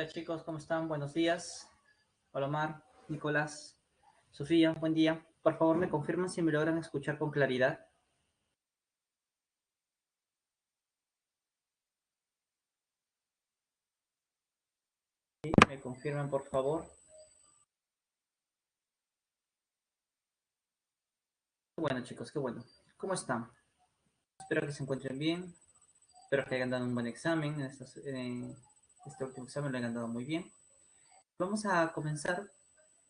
Hola chicos, ¿cómo están? Buenos días. Hola Omar, Nicolás, Sofía, buen día. Por favor, me confirman si me logran escuchar con claridad. Sí, me confirman, por favor. Qué bueno chicos, qué bueno. ¿Cómo están? Espero que se encuentren bien. Espero que hayan dado un buen examen. Este último examen lo hayan dado muy bien. Vamos a comenzar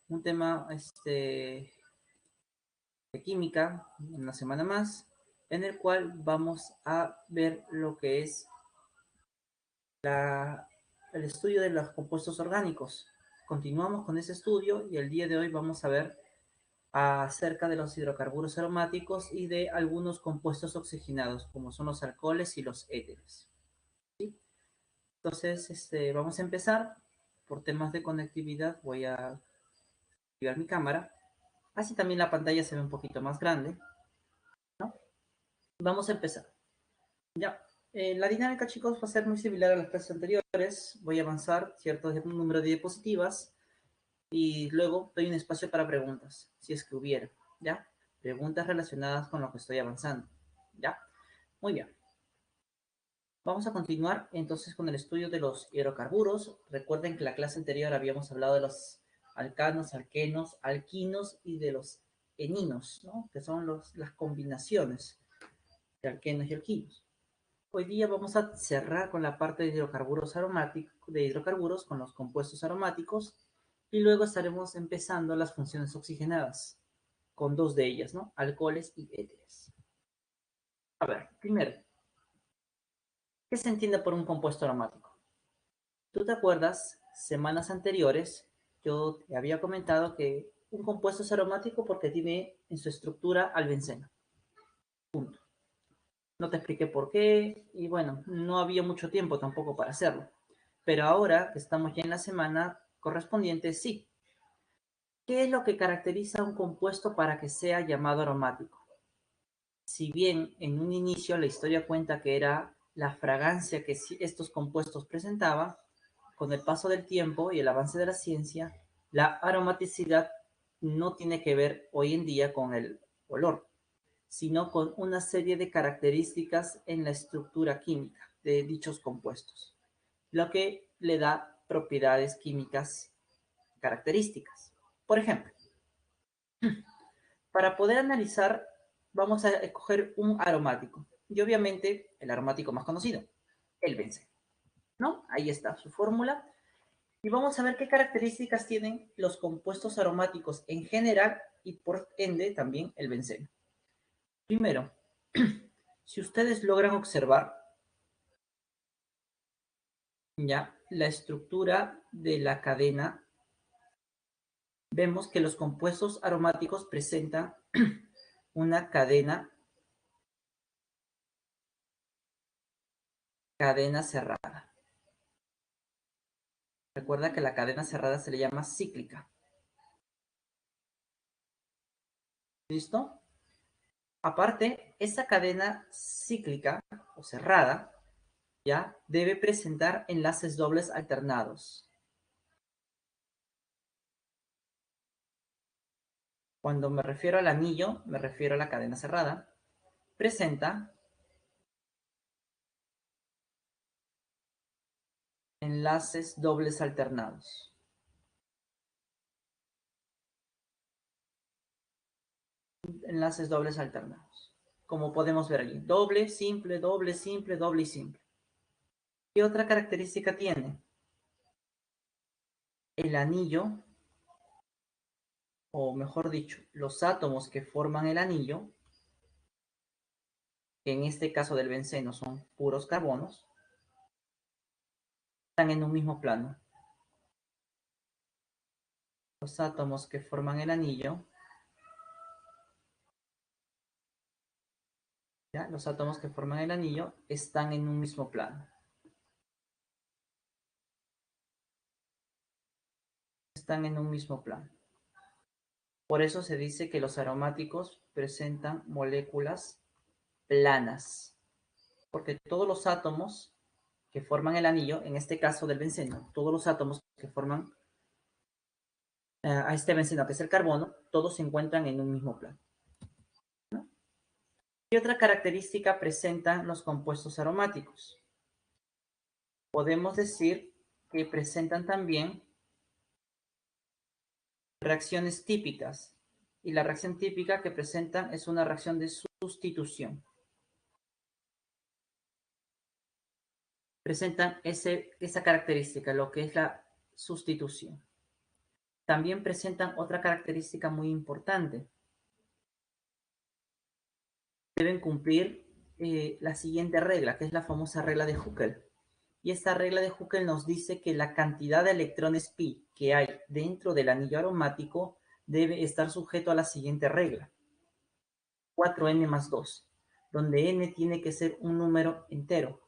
un tema de química, una semana más, en el cual vamos a ver lo que es el estudio de los compuestos orgánicos. Continuamos con ese estudio y el día de hoy vamos a ver acerca de los hidrocarburos aromáticos y de algunos compuestos oxigenados, como son los alcoholes y los éteres. ¿Sí? Entonces, vamos a empezar. Por temas de conectividad voy a activar mi cámara. Así también la pantalla se ve un poquito más grande, ¿no? Vamos a empezar. Ya, la dinámica, chicos, va a ser muy similar a las clases anteriores. Voy a avanzar cierto número de diapositivas y luego doy un espacio para preguntas, si es que hubiera, ¿ya? Preguntas relacionadas con lo que estoy avanzando, ¿ya? Muy bien. Vamos a continuar entonces con el estudio de los hidrocarburos. Recuerden que en la clase anterior habíamos hablado de los alcanos, alquenos, alquinos y de los eninos, ¿no? Que son las combinaciones de alquenos y alquinos. Hoy día vamos a cerrar con la parte de hidrocarburos aromáticos, de hidrocarburos con los compuestos aromáticos y luego estaremos empezando las funciones oxigenadas con dos de ellas, ¿no? Alcoholes y éteres. A ver, primero, ¿qué se entiende por un compuesto aromático? ¿Tú te acuerdas? Semanas anteriores yo te había comentado que un compuesto es aromático porque tiene en su estructura al benceno. Punto. No te expliqué por qué y bueno, no había mucho tiempo tampoco para hacerlo. Pero ahora que estamos ya en la semana correspondiente, sí. ¿Qué es lo que caracteriza a un compuesto para que sea llamado aromático? Si bien en un inicio la historia cuenta que era la fragancia que estos compuestos presentaban, con el paso del tiempo y el avance de la ciencia, la aromaticidad no tiene que ver hoy en día con el olor, sino con una serie de características en la estructura química de dichos compuestos, lo que le da propiedades químicas características. Por ejemplo, para poder analizar, vamos a escoger un aromático. Y obviamente, el aromático más conocido, el benceno. ¿No? Ahí está su fórmula. Y vamos a ver qué características tienen los compuestos aromáticos en general y por ende también el benceno. Primero, si ustedes logran observar ya la estructura de la cadena, vemos que los compuestos aromáticos presentan una cadena cerrada. Recuerda que la cadena cerrada se le llama cíclica. ¿Listo? Aparte, esa cadena cíclica o cerrada ya debe presentar enlaces dobles alternados. Cuando me refiero al anillo, me refiero a la cadena cerrada. Presenta enlaces dobles alternados. Enlaces dobles alternados. Como podemos ver allí. Doble, simple, doble, simple, doble y simple. ¿Qué otra característica tiene? El anillo, o mejor dicho, los átomos que forman el anillo, que en este caso del benceno son puros carbonos, están en un mismo plano. Los átomos que forman el anillo, ¿ya? Los átomos que forman el anillo están en un mismo plano. Están en un mismo plano. Por eso se dice que los aromáticos presentan moléculas planas, porque todos los átomos que forman el anillo, en este caso del benceno, todos los átomos que forman a este benceno, que es el carbono, todos se encuentran en un mismo plano, ¿no? ¿Qué otra característica presentan los compuestos aromáticos? Podemos decir que presentan también reacciones típicas. Y la reacción típica que presentan es una reacción de sustitución. Presentan esa característica, lo que es la sustitución. También presentan otra característica muy importante. Deben cumplir la siguiente regla, que es la famosa regla de Huckel. Y esta regla de Huckel nos dice que la cantidad de electrones pi que hay dentro del anillo aromático debe estar sujeto a la siguiente regla. 4n más 2, donde n tiene que ser un número entero.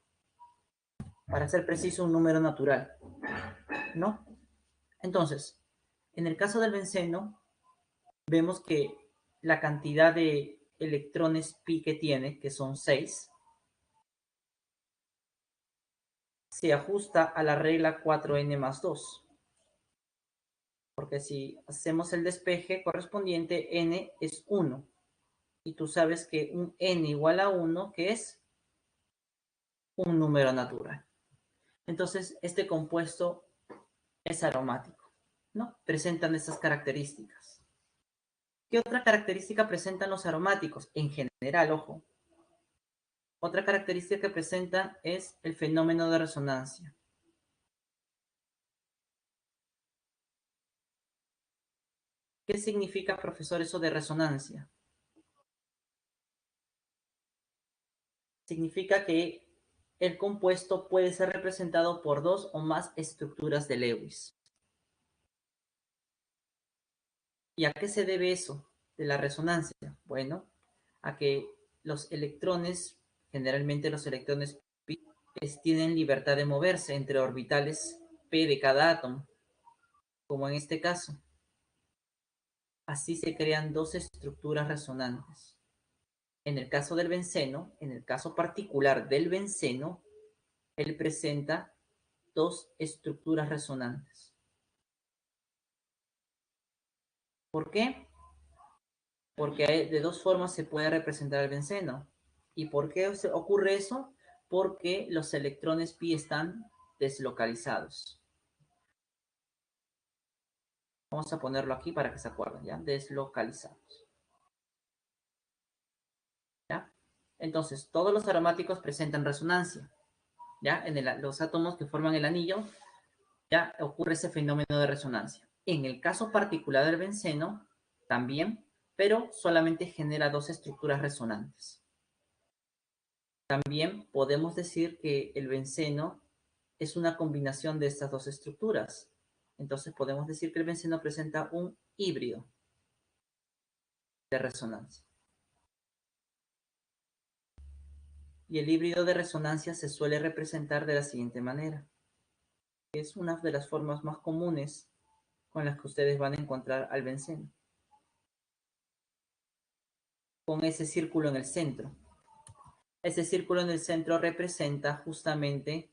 Para ser preciso, un número natural, ¿no? Entonces, en el caso del benceno, vemos que la cantidad de electrones pi que tiene, que son 6, se ajusta a la regla 4n más 2. Porque si hacemos el despeje correspondiente, n es 1. Y tú sabes que un n igual a 1, que es un número natural. Entonces, este compuesto es aromático, ¿no? Presentan estas características. ¿Qué otra característica presentan los aromáticos? En general, ojo. Otra característica que presenta es el fenómeno de resonancia. ¿Qué significa, profesor, eso de resonancia? Significa que el compuesto puede ser representado por dos o más estructuras de Lewis. ¿Y a qué se debe eso de la resonancia? Bueno, a que los electrones, generalmente los electrones pi, tienen libertad de moverse entre orbitales p de cada átomo, como en este caso. Así se crean dos estructuras resonantes. En el caso del benceno, en el caso particular del benceno, él presenta dos estructuras resonantes. ¿Por qué? Porque de dos formas se puede representar el benceno. ¿Y por qué ocurre eso? Porque los electrones pi están deslocalizados. Vamos a ponerlo aquí para que se acuerden, ¿ya? Deslocalizados. ¿Ya? Entonces, todos los aromáticos presentan resonancia, ¿ya? Los átomos que forman el anillo, ya ocurre ese fenómeno de resonancia. En el caso particular del benceno, también, pero solamente genera dos estructuras resonantes. También podemos decir que el benceno es una combinación de estas dos estructuras. Entonces podemos decir que el benceno presenta un híbrido de resonancia. Y el híbrido de resonancia se suele representar de la siguiente manera. Es una de las formas más comunes con las que ustedes van a encontrar al benceno. Con ese círculo en el centro. Ese círculo en el centro representa justamente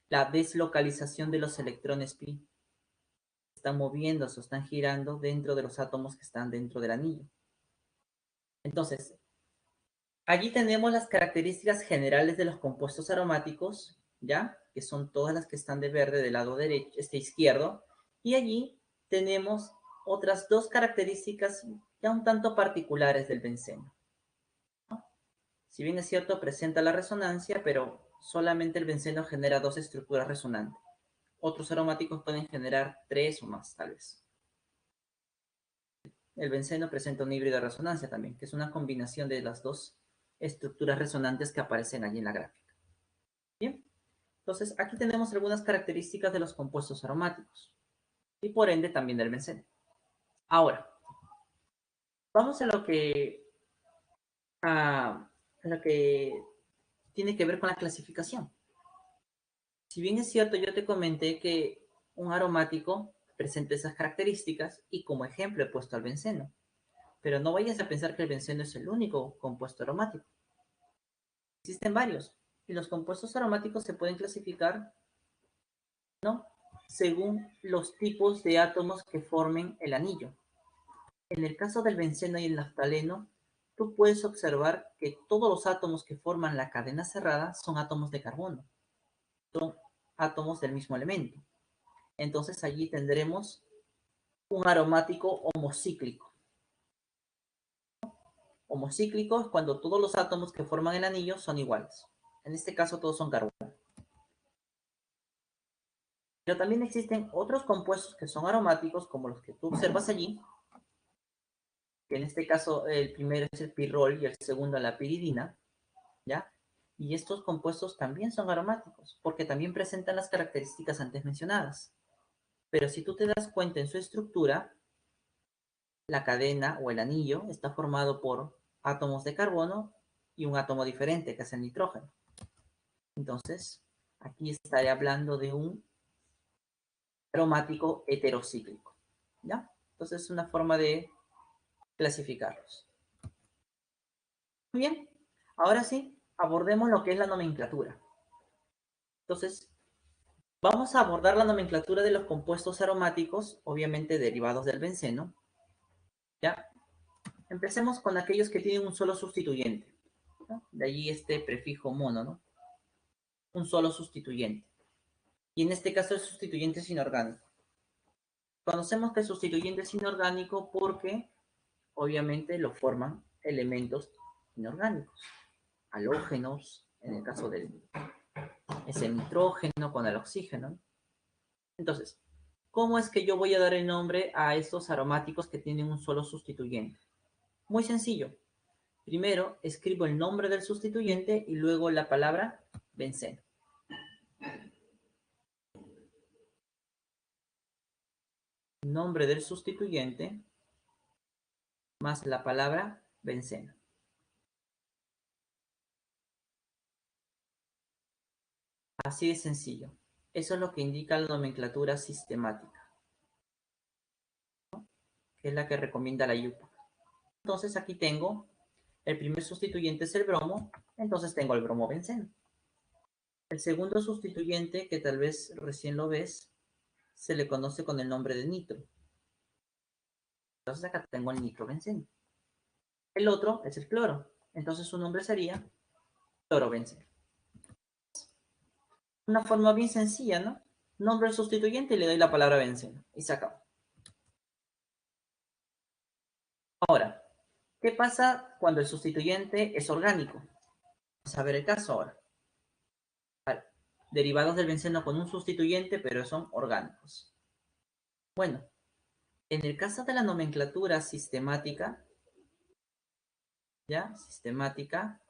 la deslocalización de los electrones pi. Están moviéndose o están girando dentro de los átomos que están dentro del anillo. Entonces, allí tenemos las características generales de los compuestos aromáticos, ¿ya? Que son todas las que están de verde del lado derecho, izquierdo. Y allí tenemos otras dos características ya un tanto particulares del benceno. Si bien es cierto, presenta la resonancia, pero solamente el benceno genera dos estructuras resonantes. Otros aromáticos pueden generar tres o más, tal vez. El benceno presenta un híbrido de resonancia también, que es una combinación de las dos estructuras resonantes que aparecen allí en la gráfica. Bien, entonces aquí tenemos algunas características de los compuestos aromáticos y por ende también del benceno. Ahora, vamos a lo que tiene que ver con la clasificación. Si bien es cierto, yo te comenté que un aromático presenta esas características y como ejemplo he puesto al benceno. Pero no vayas a pensar que el benceno es el único compuesto aromático. Existen varios. Y los compuestos aromáticos se pueden clasificar, ¿no?, según los tipos de átomos que formen el anillo. En el caso del benceno y el naftaleno, tú puedes observar que todos los átomos que forman la cadena cerrada son átomos de carbono, son átomos del mismo elemento. Entonces allí tendremos un aromático homocíclico. Homocíclico es cuando todos los átomos que forman el anillo son iguales. En este caso todos son carbono. Pero también existen otros compuestos que son aromáticos, como los que tú observas allí, que en este caso el primero es el pirrol y el segundo la piridina, ¿ya? Y estos compuestos también son aromáticos, porque también presentan las características antes mencionadas. Pero si tú te das cuenta en su estructura, la cadena o el anillo está formado por átomos de carbono y un átomo diferente, que es el nitrógeno. Entonces, aquí estaré hablando de un aromático heterocíclico, ¿ya? Entonces, es una forma de clasificarlos. Muy bien, ahora sí, abordemos lo que es la nomenclatura. Entonces, vamos a abordar la nomenclatura de los compuestos aromáticos, obviamente derivados del benceno, ¿ya? Empecemos con aquellos que tienen un solo sustituyente, ¿no? De allí este prefijo mono, ¿no? Un solo sustituyente. Y en este caso el sustituyente es inorgánico. Conocemos que el sustituyente es inorgánico porque obviamente lo forman elementos inorgánicos, halógenos, en el caso del ese nitrógeno con el oxígeno. Entonces, ¿cómo es que yo voy a dar el nombre a estos aromáticos que tienen un solo sustituyente? Muy sencillo. Primero escribo el nombre del sustituyente y luego la palabra benceno. Nombre del sustituyente más la palabra benceno. Así de sencillo. Eso es lo que indica la nomenclatura sistemática, que es la que recomienda la IUPAC. Entonces aquí tengo, el primer sustituyente es el bromo, entonces tengo el bromobenceno. El segundo sustituyente, que tal vez recién lo ves, se le conoce con el nombre de nitro. Entonces acá tengo el nitrobenceno. El otro es el cloro, entonces su nombre sería clorobenceno. Una forma bien sencilla, ¿no? Nombre del sustituyente y le doy la palabra benceno. Y se acabó. Ahora, ¿qué pasa cuando el sustituyente es orgánico? Vamos a ver el caso ahora. Vale. Derivados del benceno con un sustituyente, pero son orgánicos. Bueno, en el caso de la nomenclatura sistemática, ¿ya? Sistemática,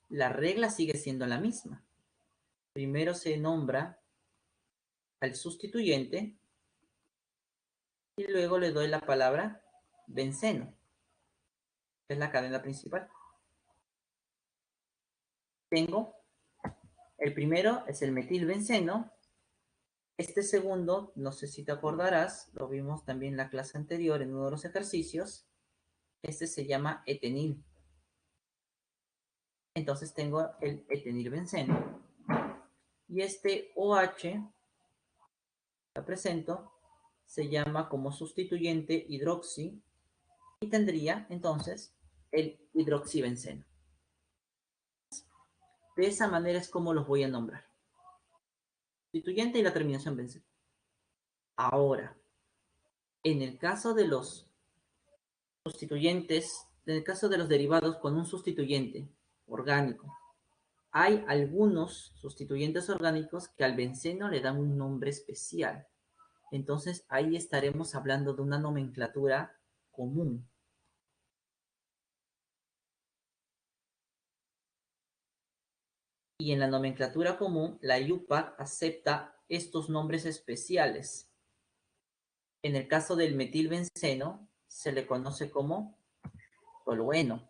la regla sigue siendo la misma. Primero se nombra al sustituyente y luego le doy la palabra benceno, que es la cadena principal. Tengo, el primero es el metilbenceno. Este segundo, no sé si te acordarás, lo vimos también en la clase anterior en uno de los ejercicios. Este se llama etenil. Entonces tengo el etenilbenceno. Y este OH, la presento, se llama como sustituyente hidroxi y tendría entonces el hidroxibenceno. De esa manera es como los voy a nombrar. Sustituyente y la terminación benceno. Ahora, en el caso de los sustituyentes, en el caso de los derivados con un sustituyente orgánico, hay algunos sustituyentes orgánicos que al benceno le dan un nombre especial. Entonces ahí estaremos hablando de una nomenclatura común. Y en la nomenclatura común, la IUPAC acepta estos nombres especiales. En el caso del metilbenceno, se le conoce como tolueno.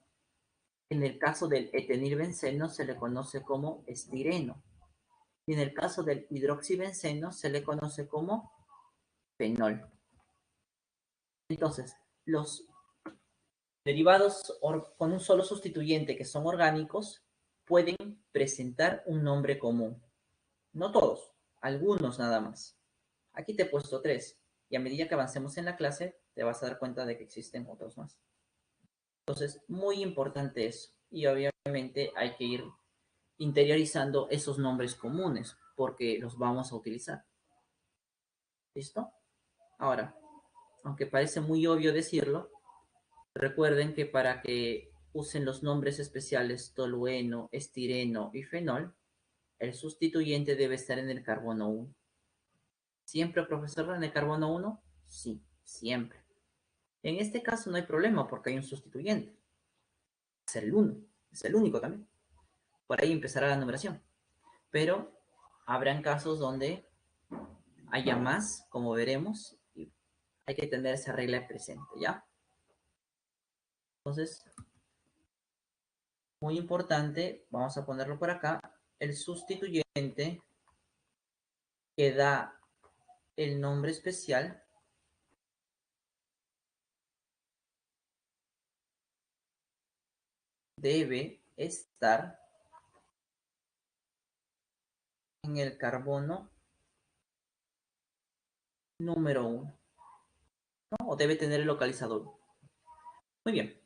En el caso del etenilbenceno, se le conoce como estireno. Y en el caso del hidroxibenceno, se le conoce como fenol. Entonces, los derivados con un solo sustituyente que son orgánicos pueden presentar un nombre común. No todos, algunos nada más. Aquí te he puesto 3 y a medida que avancemos en la clase te vas a dar cuenta de que existen otros más. Entonces, muy importante eso. Y obviamente hay que ir interiorizando esos nombres comunes porque los vamos a utilizar. ¿Listo? Ahora, aunque parece muy obvio decirlo, recuerden que para que usen los nombres especiales tolueno, estireno y fenol, el sustituyente debe estar en el carbono 1. ¿Siempre, profesor, en el carbono 1? Sí, siempre. En este caso no hay problema porque hay un sustituyente. Es el 1, es el único también. Por ahí empezará la numeración. Pero habrán casos donde haya más, como veremos, y hay que tener esa regla presente, ¿ya? Entonces, muy importante, vamos a ponerlo por acá, el sustituyente que da el nombre especial debe estar en el carbono número 1, ¿no? O debe tener el localizador. Muy bien.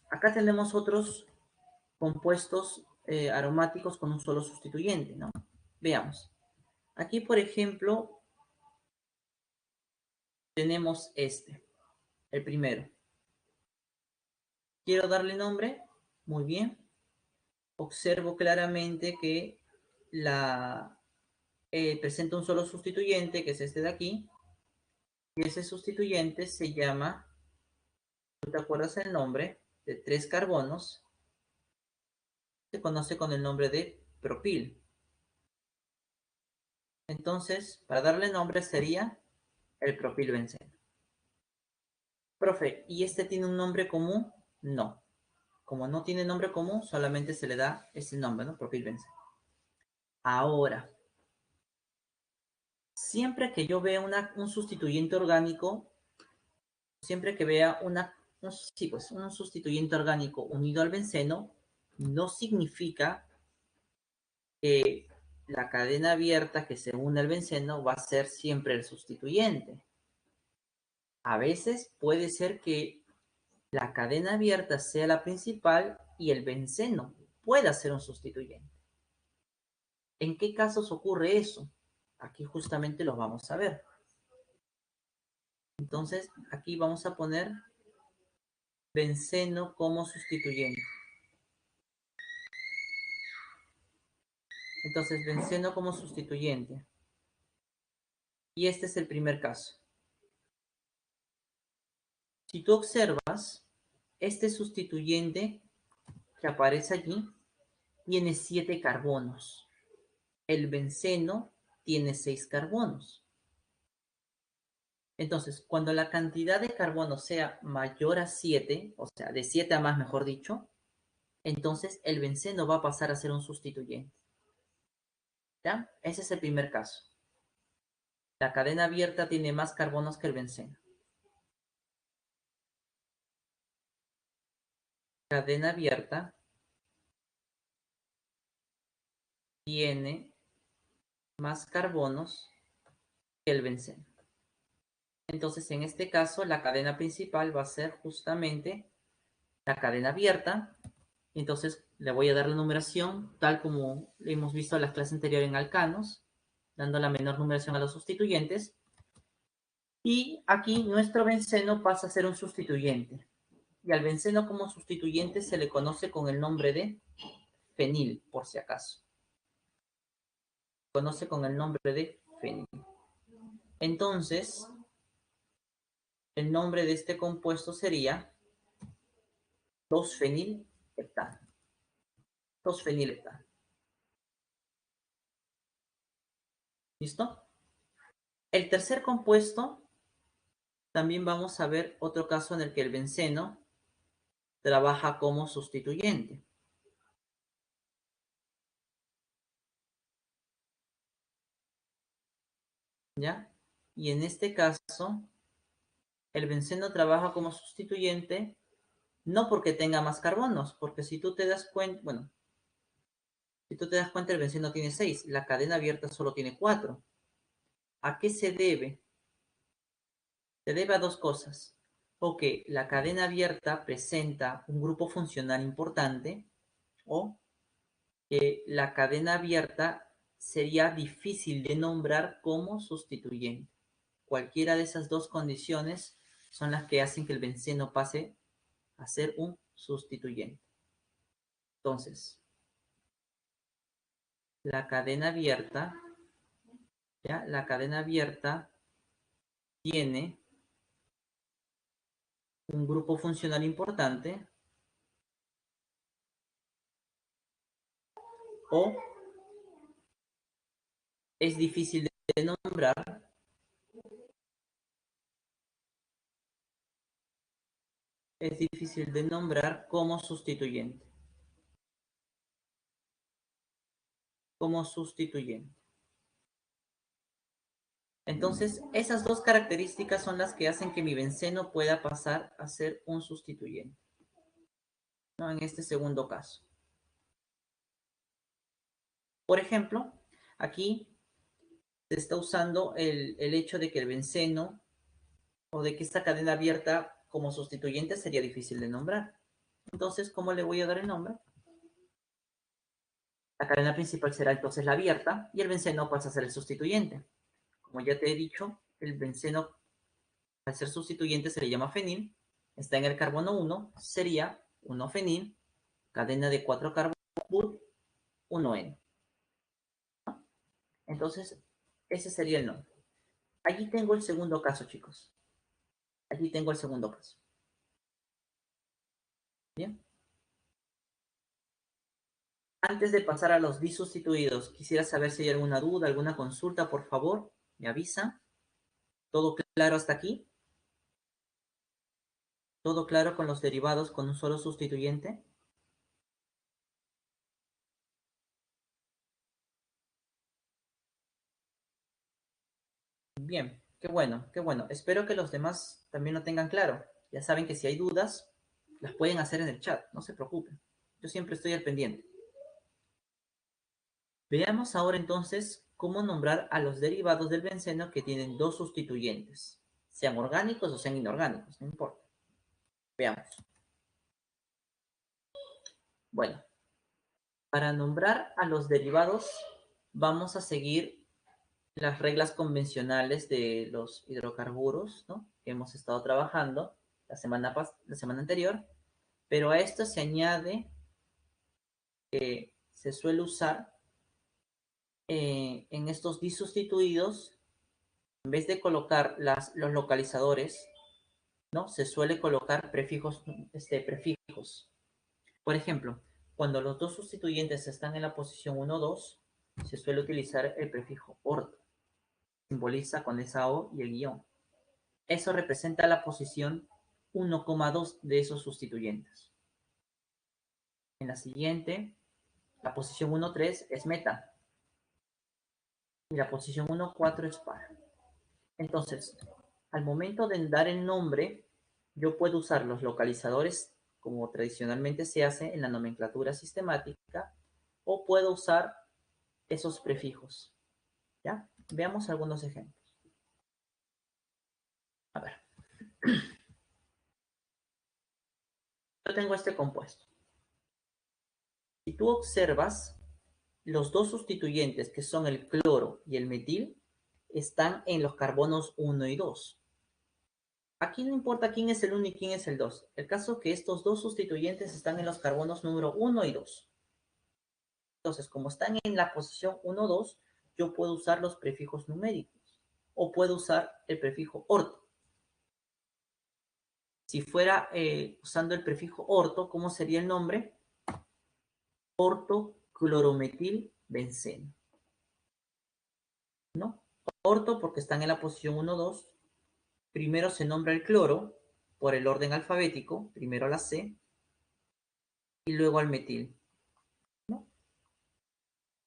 Acá tenemos otros compuestos aromáticos con un solo sustituyente, ¿no? Veamos. Aquí, por ejemplo, tenemos el primero. Quiero darle nombre. Muy bien. Observo claramente que presenta un solo sustituyente, que es este de aquí. Y ese sustituyente se llama, ¿tú te acuerdas el nombre? De 3 carbonos. Se conoce con el nombre de propil. Entonces, para darle nombre sería el propilbenceno. Profe, ¿y este tiene un nombre común? No. Como no tiene nombre común, solamente se le da ese nombre, ¿no? Propilbenceno. Ahora, siempre que yo vea un sustituyente orgánico, siempre que vea un sustituyente orgánico unido al benceno, no significa que la cadena abierta que se une al benceno va a ser siempre el sustituyente. A veces puede ser que la cadena abierta sea la principal y el benceno pueda ser un sustituyente. ¿En qué casos ocurre eso? Aquí justamente lo vamos a ver. Entonces, aquí vamos a poner benceno como sustituyente. Entonces, benceno como sustituyente. Y este es el primer caso. Si tú observas, este sustituyente que aparece allí tiene 7 carbonos. El benceno tiene 6 carbonos. Entonces, cuando la cantidad de carbono sea mayor a 7, o sea, de 7 a más, mejor dicho, entonces el benceno va a pasar a ser un sustituyente. ¿Ya? Ese es el primer caso. La cadena abierta tiene más carbonos que el benceno. Cadena abierta tiene más carbonos que el benceno. Entonces, en este caso, la cadena principal va a ser justamente la cadena abierta. Entonces, le voy a dar la numeración, tal como hemos visto en la clase anterior en alcanos, dando la menor numeración a los sustituyentes. Y aquí nuestro benceno pasa a ser un sustituyente. Y al benceno como sustituyente se le conoce con el nombre de fenil, por si acaso. Se conoce con el nombre de fenil. Entonces, el nombre de este compuesto sería 2-fenilheptano. 2-fenilheptano. ¿Listo? El tercer compuesto, también vamos a ver otro caso en el que el benceno trabaja como sustituyente. ¿Ya? Y en este caso, el benceno trabaja como sustituyente No porque tenga más carbonos, porque si tú te das cuenta, bueno, si tú te das cuenta, el benceno tiene 6, la cadena abierta solo tiene 4. ¿A qué se debe? Se debe a dos cosas. O que la cadena abierta presenta un grupo funcional importante, o que la cadena abierta sería difícil de nombrar como sustituyente. Cualquiera de esas dos condiciones son las que hacen que el benceno pase a ser un sustituyente. Entonces, la cadena abierta, ¿ya? La cadena abierta tiene un grupo funcional importante o es difícil de nombrar, como sustituyente. Como sustituyente. Entonces, esas dos características son las que hacen que mi benceno pueda pasar a ser un sustituyente, ¿no? En este segundo caso. Por ejemplo, aquí se está usando el hecho de que el benceno o de que esta cadena abierta como sustituyente sería difícil de nombrar. Entonces, ¿cómo le voy a dar el nombre? La cadena principal será entonces la abierta y el benceno pasa a ser el sustituyente. Como ya te he dicho, el benceno al ser sustituyente se le llama fenil, está en el carbono 1, sería 1-fenil, cadena de 4 carbonos, 1N. Entonces, ese sería el nombre. Allí tengo el segundo caso, chicos. Allí tengo el segundo caso. Bien. Antes de pasar a los disustituidos, quisiera saber si hay alguna duda, alguna consulta, por favor, me avisa. ¿Todo claro hasta aquí? ¿Todo claro con los derivados con un solo sustituyente? Bien, qué bueno, qué bueno. Espero que los demás también lo tengan claro. Ya saben que si hay dudas, las pueden hacer en el chat, no se preocupen. Yo siempre estoy al pendiente. Veamos ahora entonces cómo nombrar a los derivados del benceno que tienen dos sustituyentes, sean orgánicos o sean inorgánicos, no importa. Veamos. Bueno, para nombrar a los derivados vamos a seguir las reglas convencionales de los hidrocarburos, ¿no? Que hemos estado trabajando la semana anterior, pero a esto se añade que se suele usar en estos disustituidos, en vez de colocar los localizadores, ¿no? Se suele colocar prefijos. Por ejemplo, cuando los dos sustituyentes están en la posición 1, 2, se suele utilizar el prefijo orto. Simboliza con esa O y el guión. Eso representa la posición 1,2 de esos sustituyentes. En la siguiente, la posición 1,3 es meta y la posición 1,4 es par. Entonces, al momento de dar el nombre, yo puedo usar los localizadores como tradicionalmente se hace en la nomenclatura sistemática, o puedo usar esos prefijos. ¿Ya? Veamos algunos ejemplos. A ver, yo tengo este compuesto. Si tú observas, los dos sustituyentes, que son el cloro y el metil, están en los carbonos 1 y 2. Aquí no importa quién es el 1 y quién es el 2. El caso es que estos dos sustituyentes están en los carbonos número 1 y 2. Entonces, como están en la posición 1, 2, yo puedo usar los prefijos numéricos o puedo usar el prefijo orto. Si fuera usando el prefijo orto, ¿cómo sería el nombre? Ortoclorometilbenceno. ¿No? Orto porque están en la posición 1, 2. Primero se nombra el cloro por el orden alfabético, primero la C y luego al metil, ¿no?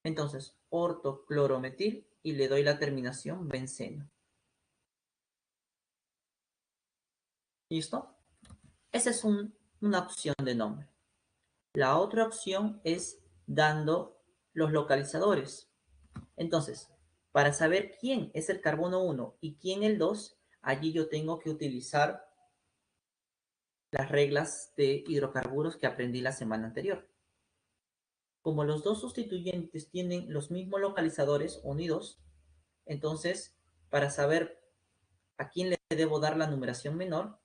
Entonces, ortoclorometil y le doy la terminación benceno. ¿Listo? Ese es un una opción de nombre. La otra opción es dando los localizadores. Entonces, para saber quién es el carbono 1 y quién el 2, allí yo tengo que utilizar las reglas de hidrocarburos que aprendí la semana anterior. Como los dos sustituyentes tienen los mismos localizadores, 1 y 2, entonces, para saber a quién le debo dar la numeración menor,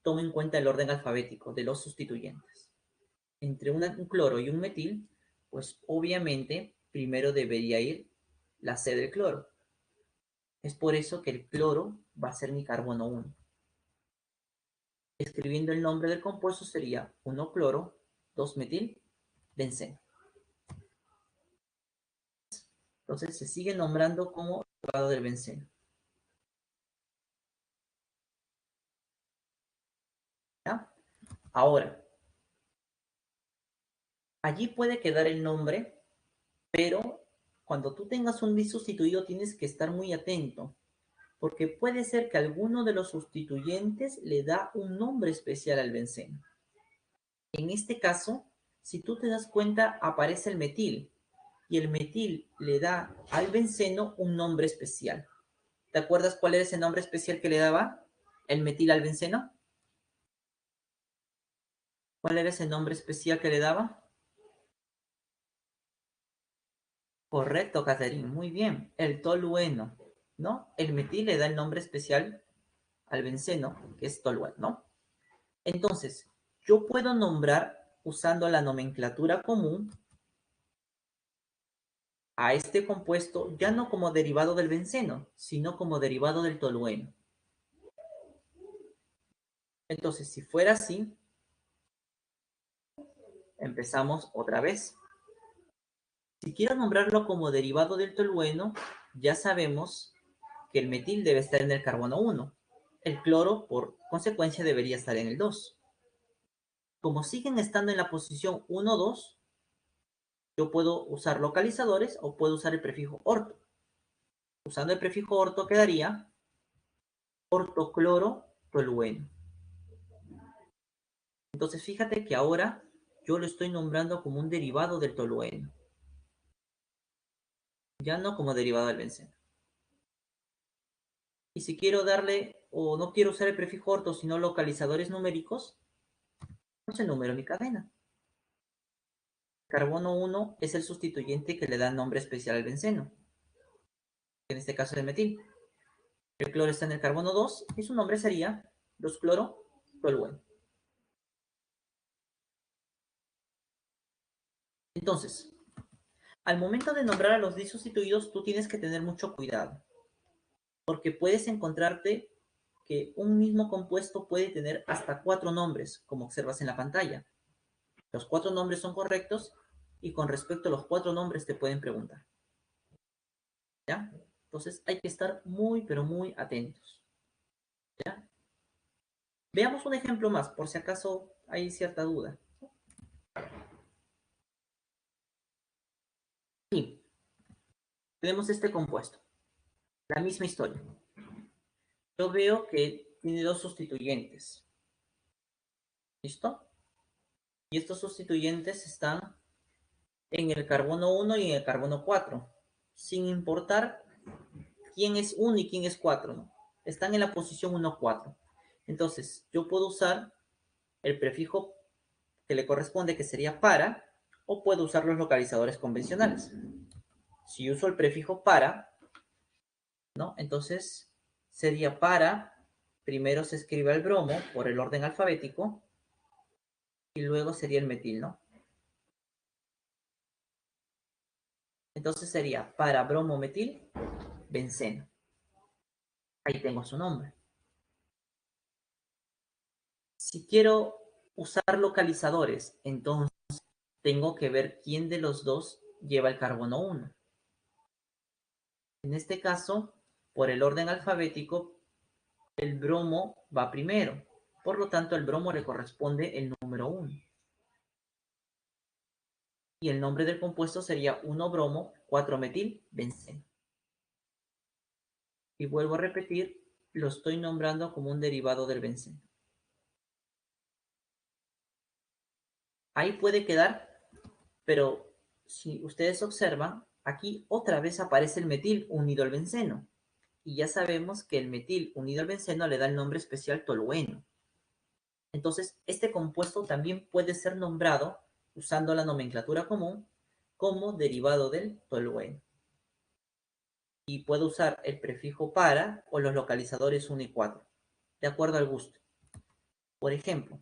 tomo en cuenta el orden alfabético de los sustituyentes. Entre un cloro y un metil, pues obviamente primero debería ir la C del cloro. Es por eso que el cloro va a ser mi carbono 1. Escribiendo el nombre del compuesto sería 1 cloro, 2 metil, benceno. Entonces se sigue nombrando como derivado del benceno. ¿Ya? Ahora, allí puede quedar el nombre, pero cuando tú tengas un sustituido tienes que estar muy atento, porque puede ser que alguno de los sustituyentes le da un nombre especial al benceno. En este caso, si tú te das cuenta, aparece el metil, y el metil le da al benceno un nombre especial. ¿Te acuerdas cuál era ese nombre especial que le daba el metil al benceno? ¿Cuál era ese nombre especial que le daba? Correcto, Catherine, muy bien. El tolueno, ¿no? El metil le da el nombre especial al benceno, que es tolueno, ¿no? Entonces, yo puedo nombrar, usando la nomenclatura común, a este compuesto ya no como derivado del benceno, sino como derivado del tolueno. Entonces, si fuera así, empezamos otra vez. Si quiero nombrarlo como derivado del tolueno, ya sabemos que el metil debe estar en el carbono 1. El cloro, por consecuencia, debería estar en el 2. Como siguen estando en la posición 1, 2, yo puedo usar localizadores o puedo usar el prefijo orto. Usando el prefijo orto quedaría ortocloro tolueno. Entonces fíjate que ahora yo lo estoy nombrando como un derivado del tolueno, ya no como derivado del benceno. Y si quiero darle, o no quiero usar el prefijo orto, sino localizadores numéricos, pues enumero mi cadena. Carbono 1 es el sustituyente que le da nombre especial al benceno, que en este caso es el metil. El cloro está en el carbono 2 y su nombre sería 2-cloro tolueno. Entonces, al momento de nombrar a los disustituidos, tú tienes que tener mucho cuidado, porque puedes encontrarte que un mismo compuesto puede tener hasta 4 nombres, como observas en la pantalla. Los 4 nombres son correctos y con respecto a los 4 nombres te pueden preguntar. ¿Ya? Entonces hay que estar muy, pero muy atentos. ¿Ya? Veamos un ejemplo más, por si acaso hay cierta duda. Sí, tenemos este compuesto, la misma historia. Yo veo que tiene 2 sustituyentes. ¿Listo? Y estos sustituyentes están en el carbono 1 y en el carbono 4, sin importar quién es 1 y quién es 4, ¿no? Están en la posición 1, 4. Entonces, yo puedo usar el prefijo que le corresponde, que sería para, o puedo usar los localizadores convencionales. Si uso el prefijo para, ¿no? Entonces, sería para, primero se escribe el bromo por el orden alfabético, y luego sería el metil, ¿no? Entonces sería para bromometil benceno. Ahí tengo su nombre. Si quiero usar localizadores, entonces tengo que ver quién de los dos lleva el carbono 1. En este caso, por el orden alfabético, el bromo va primero. Por lo tanto, al bromo le corresponde el número 1. Y el nombre del compuesto sería 1-bromo 4-metil benceno. Y vuelvo a repetir, lo estoy nombrando como un derivado del benceno. Ahí puede quedar, pero si ustedes observan, aquí otra vez aparece el metil unido al benceno. Y ya sabemos que el metil unido al benceno le da el nombre especial tolueno. Entonces, este compuesto también puede ser nombrado, usando la nomenclatura común, como derivado del tolueno. Y puedo usar el prefijo para o los localizadores 1 y 4, de acuerdo al gusto. Por ejemplo,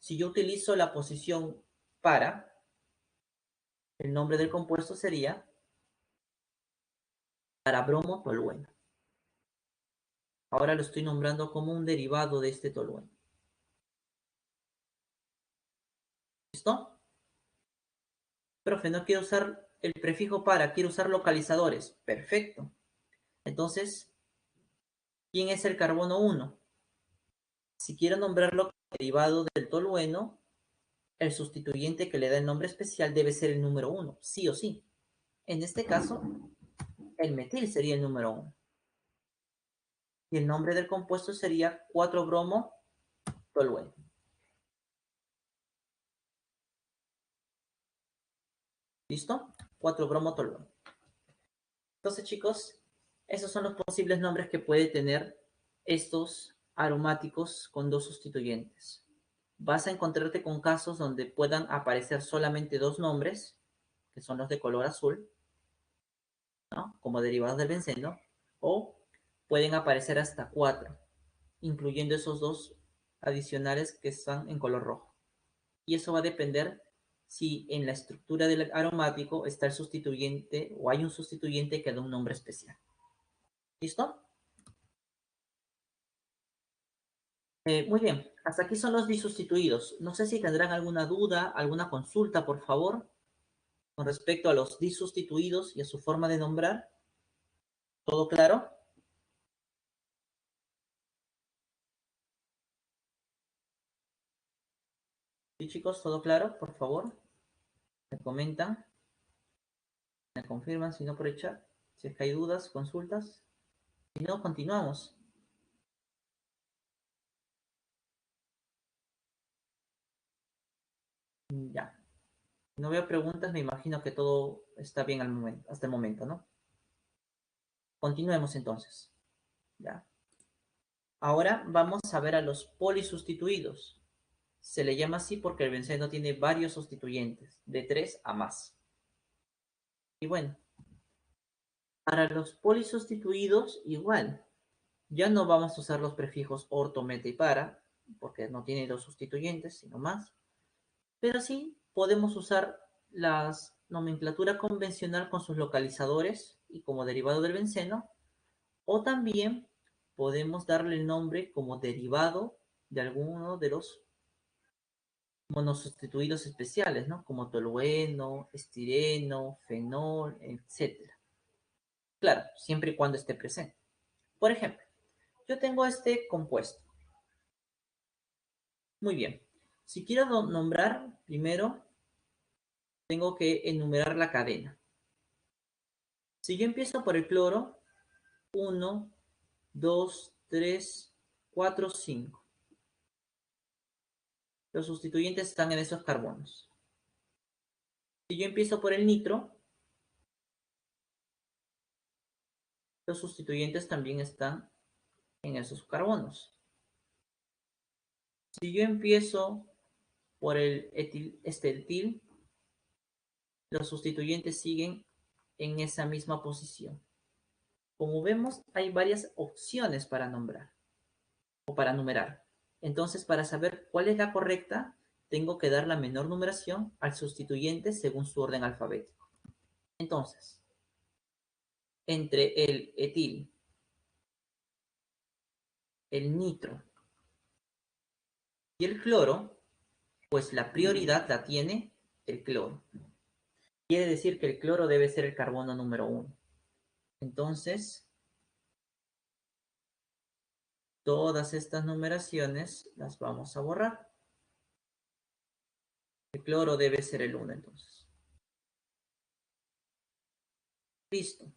si yo utilizo la posición para, el nombre del compuesto sería para-bromo tolueno. Ahora lo estoy nombrando como un derivado de este tolueno. ¿Listo? Profe, no quiero usar el prefijo para, quiero usar localizadores. Perfecto. Entonces, ¿quién es el carbono 1? Si quiero nombrarlo como derivado del tolueno, el sustituyente que le da el nombre especial debe ser el número 1, sí o sí. En este caso, el metil sería el número 1. Y el nombre del compuesto sería 4-bromo tolueno. ¿Listo? 4-bromo tolueno. Entonces, chicos, esos son los posibles nombres que puede tener estos aromáticos con dos sustituyentes. Vas a encontrarte con casos donde puedan aparecer solamente dos nombres, que son los de color azul, ¿no? Como derivados del benceno, o pueden aparecer hasta 4, incluyendo esos dos adicionales que están en color rojo. Y eso va a depender si en la estructura del aromático está el sustituyente o hay un sustituyente que da un nombre especial. ¿Listo? Muy bien, hasta aquí son los disustituidos. No sé si tendrán alguna duda, alguna consulta, por favor, con respecto a los disustituidos y a su forma de nombrar. ¿Todo claro? Sí, chicos, ¿todo claro? Por favor, me comentan, me confirman, si no por el chat, si es que hay dudas, consultas. Si no, continuamos. Ya. No veo preguntas, me imagino que todo está bien al momento, hasta el momento, ¿no? Continuemos entonces. ¿Ya? Ahora vamos a ver a los polisustituidos. Se le llama así porque el benceno tiene varios sustituyentes, de 3 a más. Y bueno, para los polisustituidos igual. Ya no vamos a usar los prefijos orto, meta y para, porque no tiene dos sustituyentes, sino más. Pero sí podemos usar la nomenclatura convencional con sus localizadores y como derivado del benceno, o también podemos darle el nombre como derivado de alguno de los monosustituidos especiales, ¿no? Como tolueno, estireno, fenol, etc. Claro, siempre y cuando esté presente. Por ejemplo, yo tengo este compuesto. Muy bien. Si quiero nombrar, primero tengo que enumerar la cadena. Si yo empiezo por el cloro, 1, 2, 3, 4, 5. Los sustituyentes están en esos carbonos. Si yo empiezo por el nitro, los sustituyentes también están en esos carbonos. Si yo empiezo por el etil, los sustituyentes siguen en esa misma posición. Como vemos, hay varias opciones para nombrar o para numerar. Entonces, para saber cuál es la correcta, tengo que dar la menor numeración al sustituyente según su orden alfabético. Entonces, entre el etil, el nitro y el cloro, pues la prioridad la tiene el cloro. Quiere decir que el cloro debe ser el carbono número 1. Entonces, todas estas numeraciones las vamos a borrar. El cloro debe ser el 1 entonces. Listo.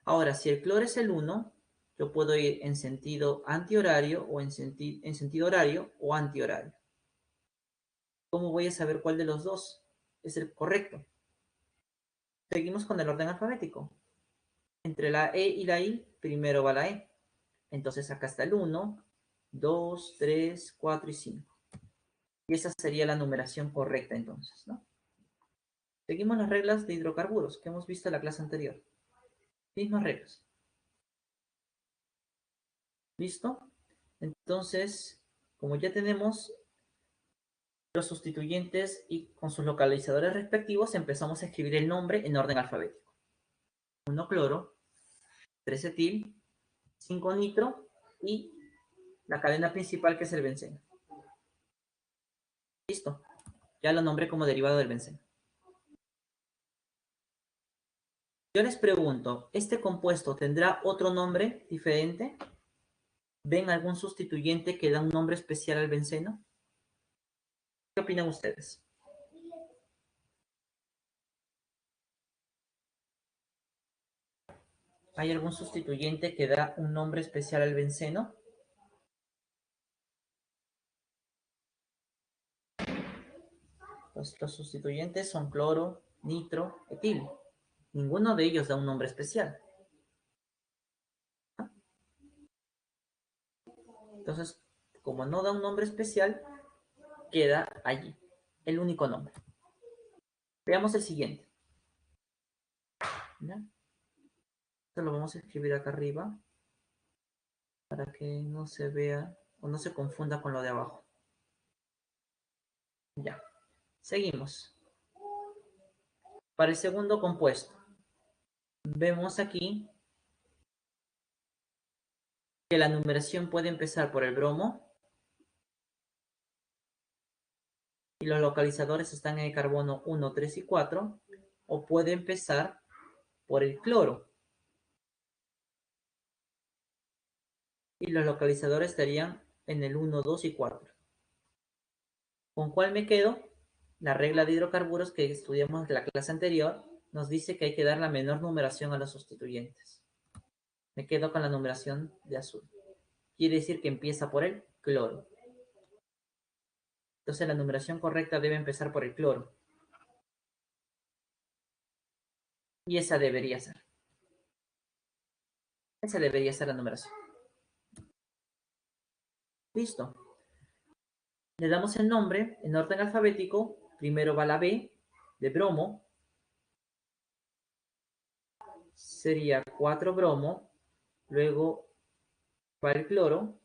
Ahora, si el cloro es el 1, yo puedo ir en sentido antihorario o en sentido horario o antihorario. ¿Cómo voy a saber cuál de los dos es el correcto? Seguimos con el orden alfabético. Entre la E y la I, primero va la E. Entonces acá está el 1, 2, 3, 4 y 5. Y esa sería la numeración correcta entonces, ¿no? Seguimos las reglas de hidrocarburos que hemos visto en la clase anterior. Mismas reglas. ¿Listo? Entonces, como ya tenemos los sustituyentes y con sus localizadores respectivos, empezamos a escribir el nombre en orden alfabético. 1 cloro, 3 etil, 5 nitro y la cadena principal que es el benceno. Listo. Ya lo nombré como derivado del benceno. Yo les pregunto, ¿este compuesto tendrá otro nombre diferente? ¿Ven algún sustituyente que da un nombre especial al benceno? ¿Qué opinan ustedes? ¿Hay algún sustituyente que da un nombre especial al benceno? Los sustituyentes son cloro, nitro, etil. Ninguno de ellos da un nombre especial. Entonces, como no da un nombre especial, queda allí el único nombre. Veamos el siguiente. ¿Ya? Esto lo vamos a escribir acá arriba para que no se vea o no se confunda con lo de abajo. Ya. Seguimos. Para el segundo compuesto, vemos aquí que la numeración puede empezar por el bromo y los localizadores están en el carbono 1, 3 y 4, o puede empezar por el cloro y los localizadores estarían en el 1, 2 y 4. ¿Con cuál me quedo? La regla de hidrocarburos que estudiamos en la clase anterior nos dice que hay que dar la menor numeración a los sustituyentes. Me quedo con la numeración de azul. Quiere decir que empieza por el cloro. Entonces la numeración correcta debe empezar por el cloro. Y esa debería ser. Esa debería ser la numeración. Listo. Le damos el nombre en orden alfabético. Primero va la B de bromo. Sería 4 bromo. Luego va el cloro.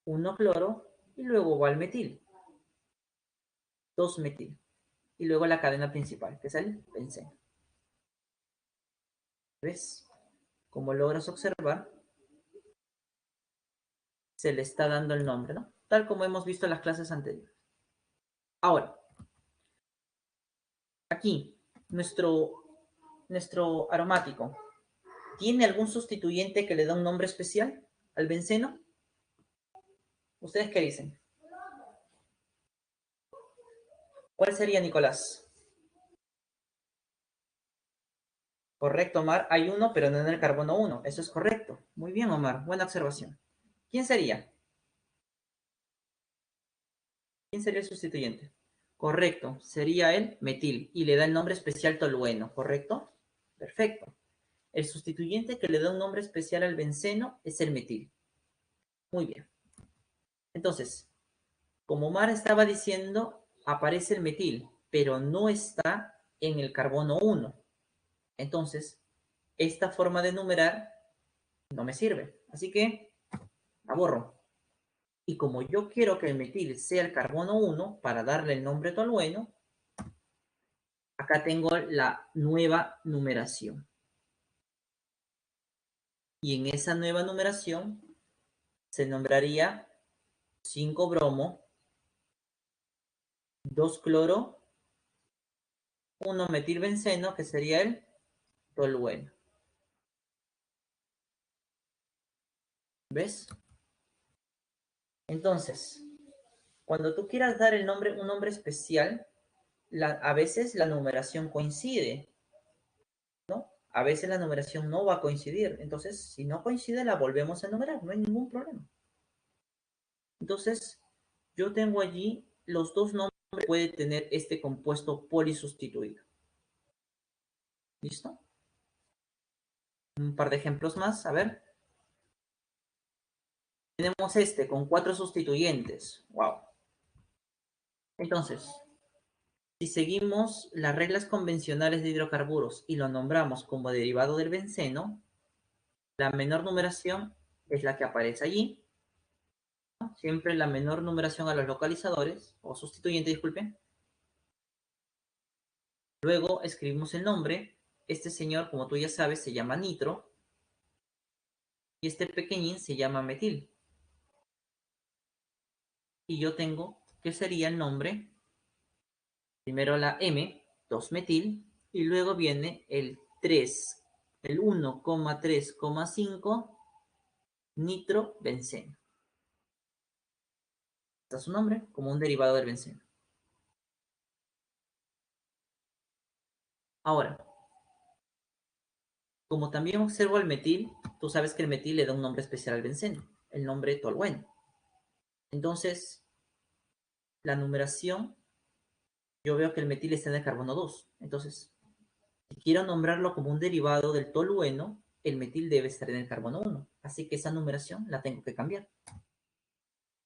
1 cloro. Y luego va el metil. 2 metil. Y luego la cadena principal, que es el benceno. ¿Ves? Como logras observar, se le está dando el nombre, ¿no? Tal como hemos visto en las clases anteriores. Ahora, aquí, nuestro aromático, ¿tiene algún sustituyente que le da un nombre especial al benceno? ¿Ustedes qué dicen? ¿Cuál sería, Nicolás? Correcto, Omar. Hay uno, pero no en el carbono 1. Eso es correcto. Muy bien, Omar. Buena observación. ¿Quién sería? ¿Quién sería el sustituyente? Correcto. Sería el metil. Y le da el nombre especial tolueno, ¿correcto? Perfecto. El sustituyente que le da un nombre especial al benceno es el metil. Muy bien. Entonces, como Omar estaba diciendo, aparece el metil, pero no está en el carbono 1. Entonces, esta forma de numerar no me sirve. Así que la borro. Y como yo quiero que el metil sea el carbono 1 para darle el nombre tolueno, acá tengo la nueva numeración. Y en esa nueva numeración se nombraría 5 bromo, 2 cloro, 1 metilbenceno, que sería el tolueno. ¿Ves? Entonces, cuando tú quieras dar un nombre especial, a veces la numeración coincide, ¿no? A veces la numeración no va a coincidir. Entonces, si no coincide, la volvemos a numerar, no hay ningún problema. Entonces, yo tengo allí los dos nombres nombre puede tener este compuesto polisustituido. ¿Listo? Un par de ejemplos más, a ver. Tenemos este con 4 sustituyentes. ¡Wow! Entonces, si seguimos las reglas convencionales de hidrocarburos y lo nombramos como derivado del benceno, la menor numeración es la que aparece allí. Siempre la menor numeración a los localizadores, o sustituyente, disculpen. Luego escribimos el nombre. Este señor, como tú ya sabes, se llama nitro. Y este pequeñín se llama metil. Y yo tengo que sería el nombre, primero la M, 2-metil, y luego viene el 3, el 1,3,5 nitrobenceno. Está su nombre como un derivado del benceno. Ahora, como también observo el metil, tú sabes que el metil le da un nombre especial al benceno, el nombre tolueno. Entonces, la numeración, yo veo que el metil está en el carbono 2. Entonces, si quiero nombrarlo como un derivado del tolueno, el metil debe estar en el carbono 1. Así que esa numeración la tengo que cambiar.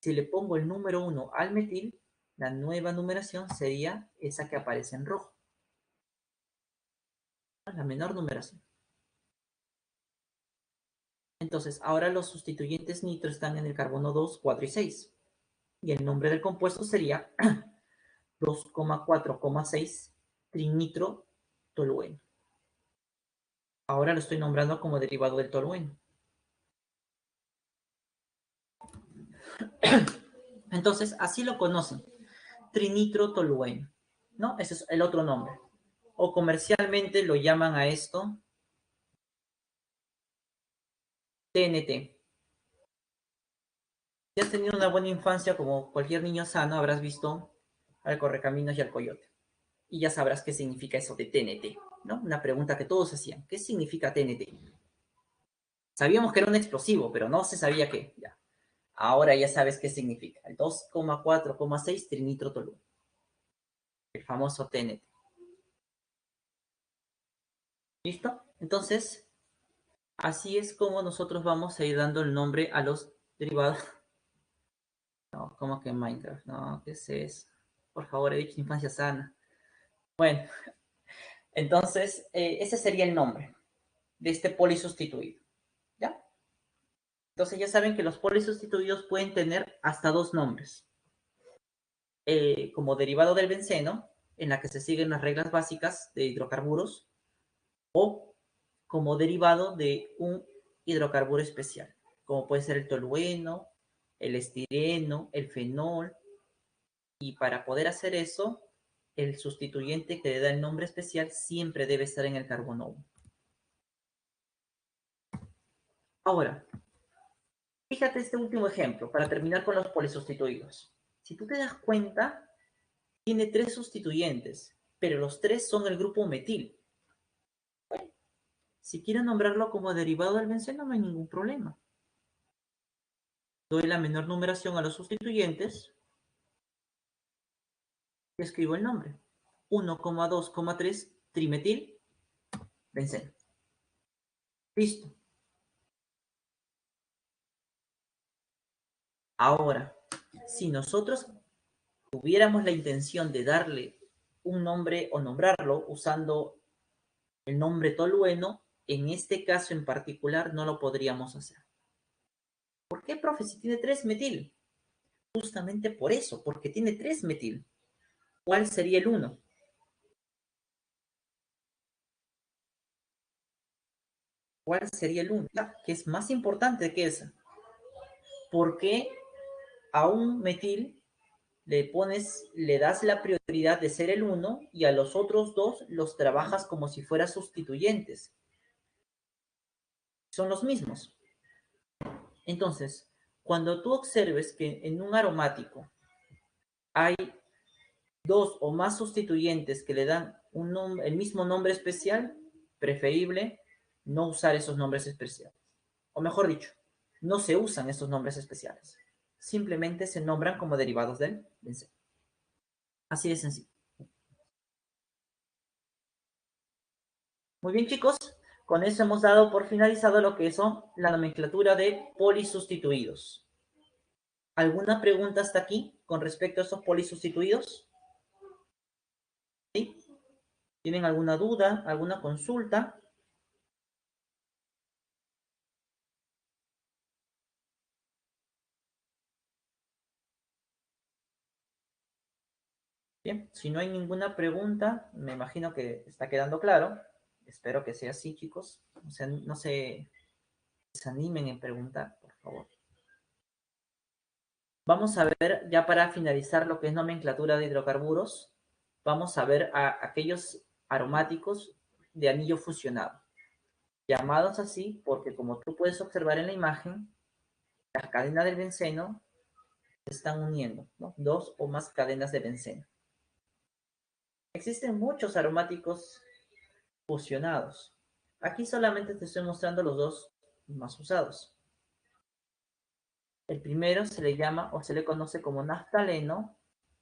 Si le pongo el número 1 al metil, la nueva numeración sería esa que aparece en rojo. La menor numeración. Entonces, ahora los sustituyentes nitro están en el carbono 2, 4 y 6. Y el nombre del compuesto sería 2,4,6 trinitro tolueno. Ahora lo estoy nombrando como derivado del tolueno. Entonces, así lo conocen. Trinitrotolueno, ¿no? Ese es el otro nombre. O comercialmente lo llaman a esto TNT. Si has tenido una buena infancia, como cualquier niño sano, habrás visto al Correcaminos y al Coyote. Y ya sabrás qué significa eso de TNT, ¿no? Una pregunta que todos hacían. ¿Qué significa TNT? Sabíamos que era un explosivo, pero no se sabía qué. Ya. Ahora ya sabes qué significa. El 2,4,6 trinitrotolueno. El famoso TNT. ¿Listo? Entonces, así es como nosotros vamos a ir dando el nombre a los derivados. No, ¿cómo que Minecraft? No, ¿qué es eso? Por favor, he dicho infancia sana. Bueno, entonces, ese sería el nombre de este polisustituido. ¿Ya? Entonces ya saben que los polisustituidos pueden tener hasta dos nombres. Como derivado del benceno, en la que se siguen las reglas básicas de hidrocarburos, o como derivado de un hidrocarburo especial, como puede ser el tolueno, el estireno, el fenol, y para poder hacer eso, el sustituyente que le da el nombre especial siempre debe estar en el carbono 1. Ahora, fíjate este último ejemplo para terminar con los polisustituidos. Si tú te das cuenta, tiene tres sustituyentes, pero los tres son el grupo metil. Bueno, si quiero nombrarlo como derivado del benceno, no hay ningún problema. Doy la menor numeración a los sustituyentes y escribo el nombre. 1,2,3 trimetil benceno. Listo. Ahora, si nosotros tuviéramos la intención de darle un nombre o nombrarlo usando el nombre tolueno, en este caso en particular no lo podríamos hacer. ¿Por qué, profe? Si tiene 3-metil. Justamente por eso, porque tiene 3-metil. ¿Cuál sería el 1? ¿Cuál sería el 1? Que es más importante que esa. ¿Por qué a un metil le das la prioridad de ser el 1 y a los otros dos los trabajas como si fueran sustituyentes? Son los mismos. Entonces, cuando tú observes que en un aromático hay dos o más sustituyentes que le dan el mismo nombre especial, preferible no usar esos nombres especiales. O mejor dicho, no se usan esos nombres especiales. Simplemente se nombran como derivados del benceno. Así de sencillo. Muy bien, chicos. Con eso hemos dado por finalizado lo que son la nomenclatura de polisustituidos. ¿Alguna pregunta hasta aquí con respecto a esos polisustituidos? ¿Sí? ¿Tienen alguna duda, alguna consulta? Bien, si no hay ninguna pregunta, me imagino que está quedando claro. Espero que sea así, chicos. O sea, no se desanimen en preguntar, por favor. Vamos a ver, ya para finalizar lo que es nomenclatura de hidrocarburos, vamos a ver a aquellos aromáticos de anillo fusionado, llamados así porque, como tú puedes observar en la imagen, las cadenas del benceno se están uniendo, ¿no? Dos o más cadenas de benceno. Existen muchos aromáticos fusionados. Aquí solamente te estoy mostrando los dos más usados. El primero se le llama o se le conoce como naftaleno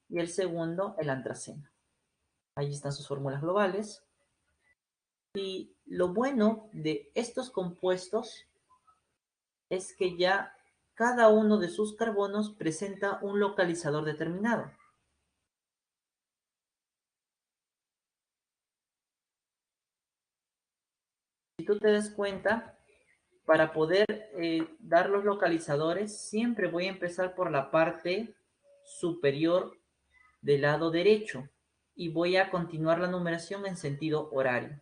y el segundo el antraceno. Ahí están sus fórmulas globales. Y lo bueno de estos compuestos es que ya cada uno de sus carbonos presenta un localizador determinado. Si tú te das cuenta, para poder dar los localizadores, siempre voy a empezar por la parte superior del lado derecho y voy a continuar la numeración en sentido horario,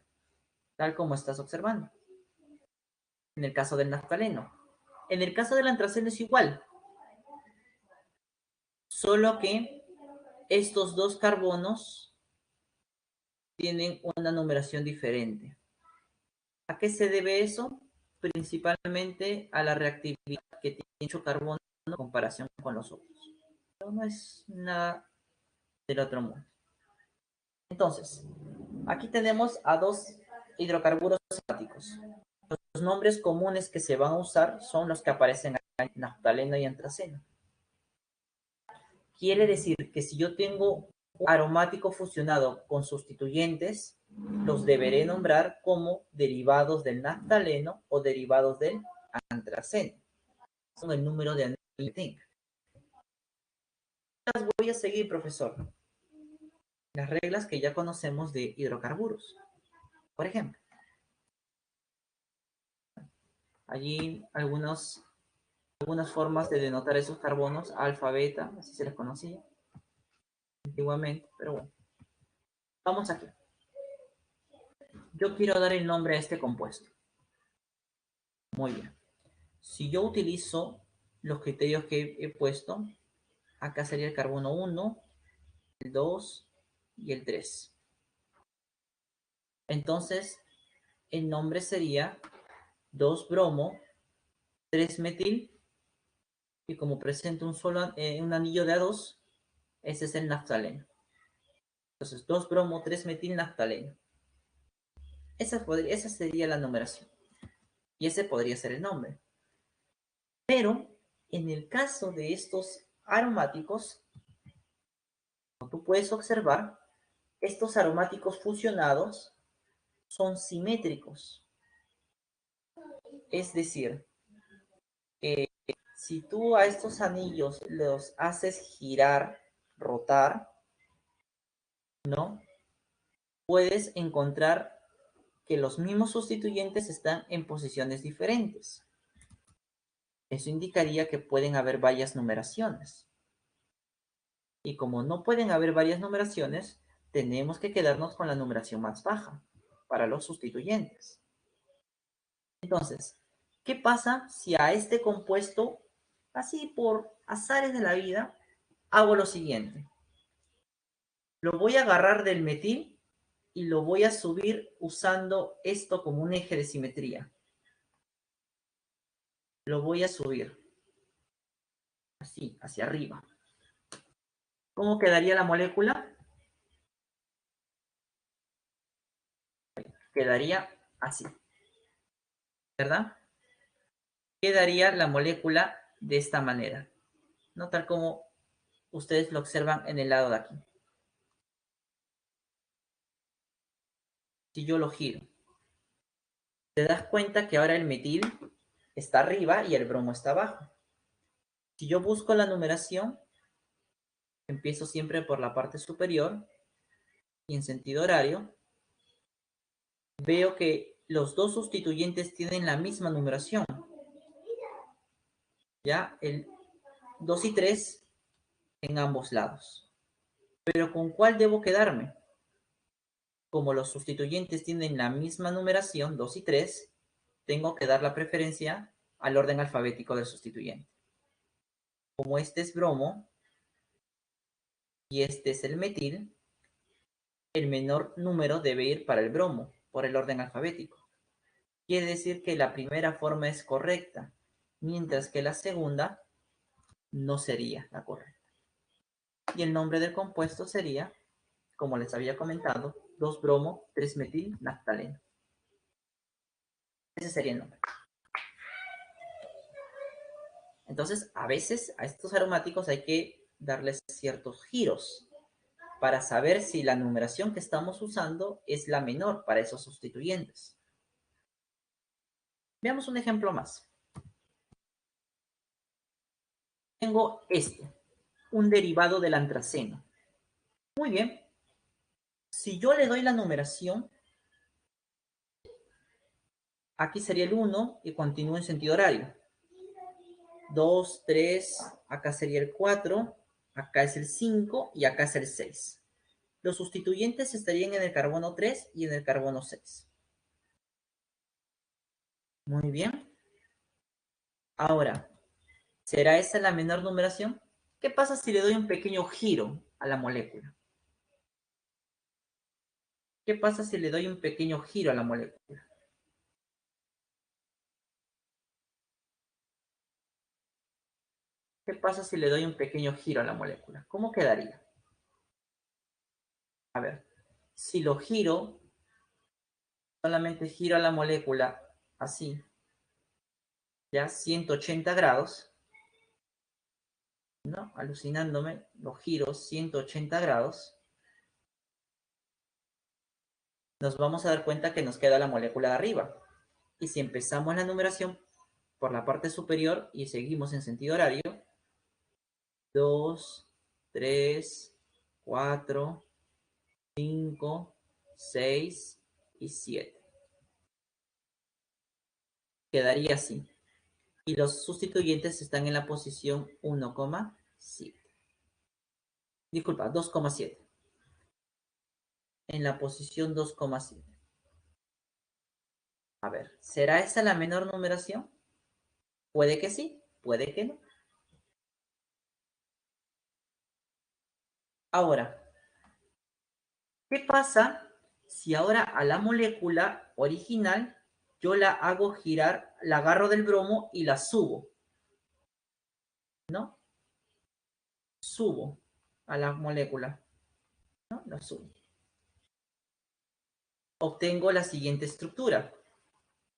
tal como estás observando, en el caso del naftaleno. En el caso del antraceno es igual, solo que estos dos carbonos tienen una numeración diferente. ¿A qué se debe eso? Principalmente a la reactividad que tiene dicho carbono en comparación con los otros. Pero no es nada del otro mundo. Entonces, aquí tenemos a dos hidrocarburos aromáticos. Los nombres comunes que se van a usar son los que aparecen en naftaleno y antraceno. Quiere decir que si yo tengo un aromático fusionado con sustituyentes, los deberé nombrar como derivados del naftaleno o derivados del antraceno. Son el número de anillos que tenga. Las voy a seguir, profesor. Las reglas que ya conocemos de hidrocarburos. Por ejemplo, allí algunas formas de denotar esos carbonos, alfa, beta, así se les conocía antiguamente, pero bueno. Vamos aquí. Yo quiero dar el nombre a este compuesto. Muy bien. Si yo utilizo los criterios que he puesto, acá sería el carbono 1, el 2 y el 3. Entonces, el nombre sería 2-bromo, 3-metil, y como presenta un anillo de A2, ese es el naftaleno. Entonces, 2-bromo, 3-metil, naftaleno. Esa sería la numeración. Y ese podría ser el nombre. Pero, en el caso de estos aromáticos, como tú puedes observar, estos aromáticos fusionados son simétricos. Es decir, que si tú a estos anillos los haces girar, rotar, ¿no? Puedes encontrar que los mismos sustituyentes están en posiciones diferentes. Eso indicaría que pueden haber varias numeraciones. Y como no pueden haber varias numeraciones, tenemos que quedarnos con la numeración más baja para los sustituyentes. Entonces, ¿qué pasa si a este compuesto, así por azares de la vida, hago lo siguiente? Lo voy a agarrar del metil y lo voy a subir usando esto como un eje de simetría. Lo voy a subir así, hacia arriba. ¿Cómo quedaría la molécula? Quedaría así, ¿verdad? Quedaría la molécula de esta manera, no tal como ustedes lo observan en el lado de aquí. Si yo lo giro, te das cuenta que ahora el metil está arriba y el bromo está abajo. Si yo busco la numeración, empiezo siempre por la parte superior y en sentido horario, veo que los dos sustituyentes tienen la misma numeración. Ya, el 2 y 3 en ambos lados. Pero ¿con cuál debo quedarme? Como los sustituyentes tienen la misma numeración, 2 y 3, tengo que dar la preferencia al orden alfabético del sustituyente. Como este es bromo y este es el metil, el menor número debe ir para el bromo, por el orden alfabético. Quiere decir que la primera forma es correcta, mientras que la segunda no sería la correcta. Y el nombre del compuesto sería, como les había comentado, 2-bromo 3-metil-naftaleno. Ese sería el nombre. Entonces, a veces a estos aromáticos hay que darles ciertos giros para saber si la numeración que estamos usando es la menor para esos sustituyentes. Veamos un ejemplo más. Tengo un derivado del antraceno. Muy bien. Si yo le doy la numeración, aquí sería el 1 y continúo en sentido horario. 2, 3, acá sería el 4, acá es el 5 y acá es el 6. Los sustituyentes estarían en el carbono 3 y en el carbono 6. Muy bien. Ahora, ¿será esa la menor numeración? ¿Qué pasa si le doy un pequeño giro a la molécula? ¿Qué pasa si le doy un pequeño giro a la molécula? ¿Qué pasa si le doy un pequeño giro a la molécula? ¿Cómo quedaría? A ver, si lo giro, solamente giro a la molécula así, ya 180 grados, ¿no? Alucinándome, lo giro 180 grados, nos vamos a dar cuenta que nos queda la molécula de arriba. Y si empezamos la numeración por la parte superior y seguimos en sentido horario, 2, 3, 4, 5, 6 y 7. Quedaría así. Y los sustituyentes están en la posición 1,7. Disculpa, 2,7. En la posición 2,7. A ver, ¿será esa la menor numeración? Puede que sí, puede que no. Ahora, ¿qué pasa si ahora a la molécula original yo la hago girar, la agarro del bromo y la subo? ¿No? Subo a la molécula, ¿no? La subo. Obtengo la siguiente estructura.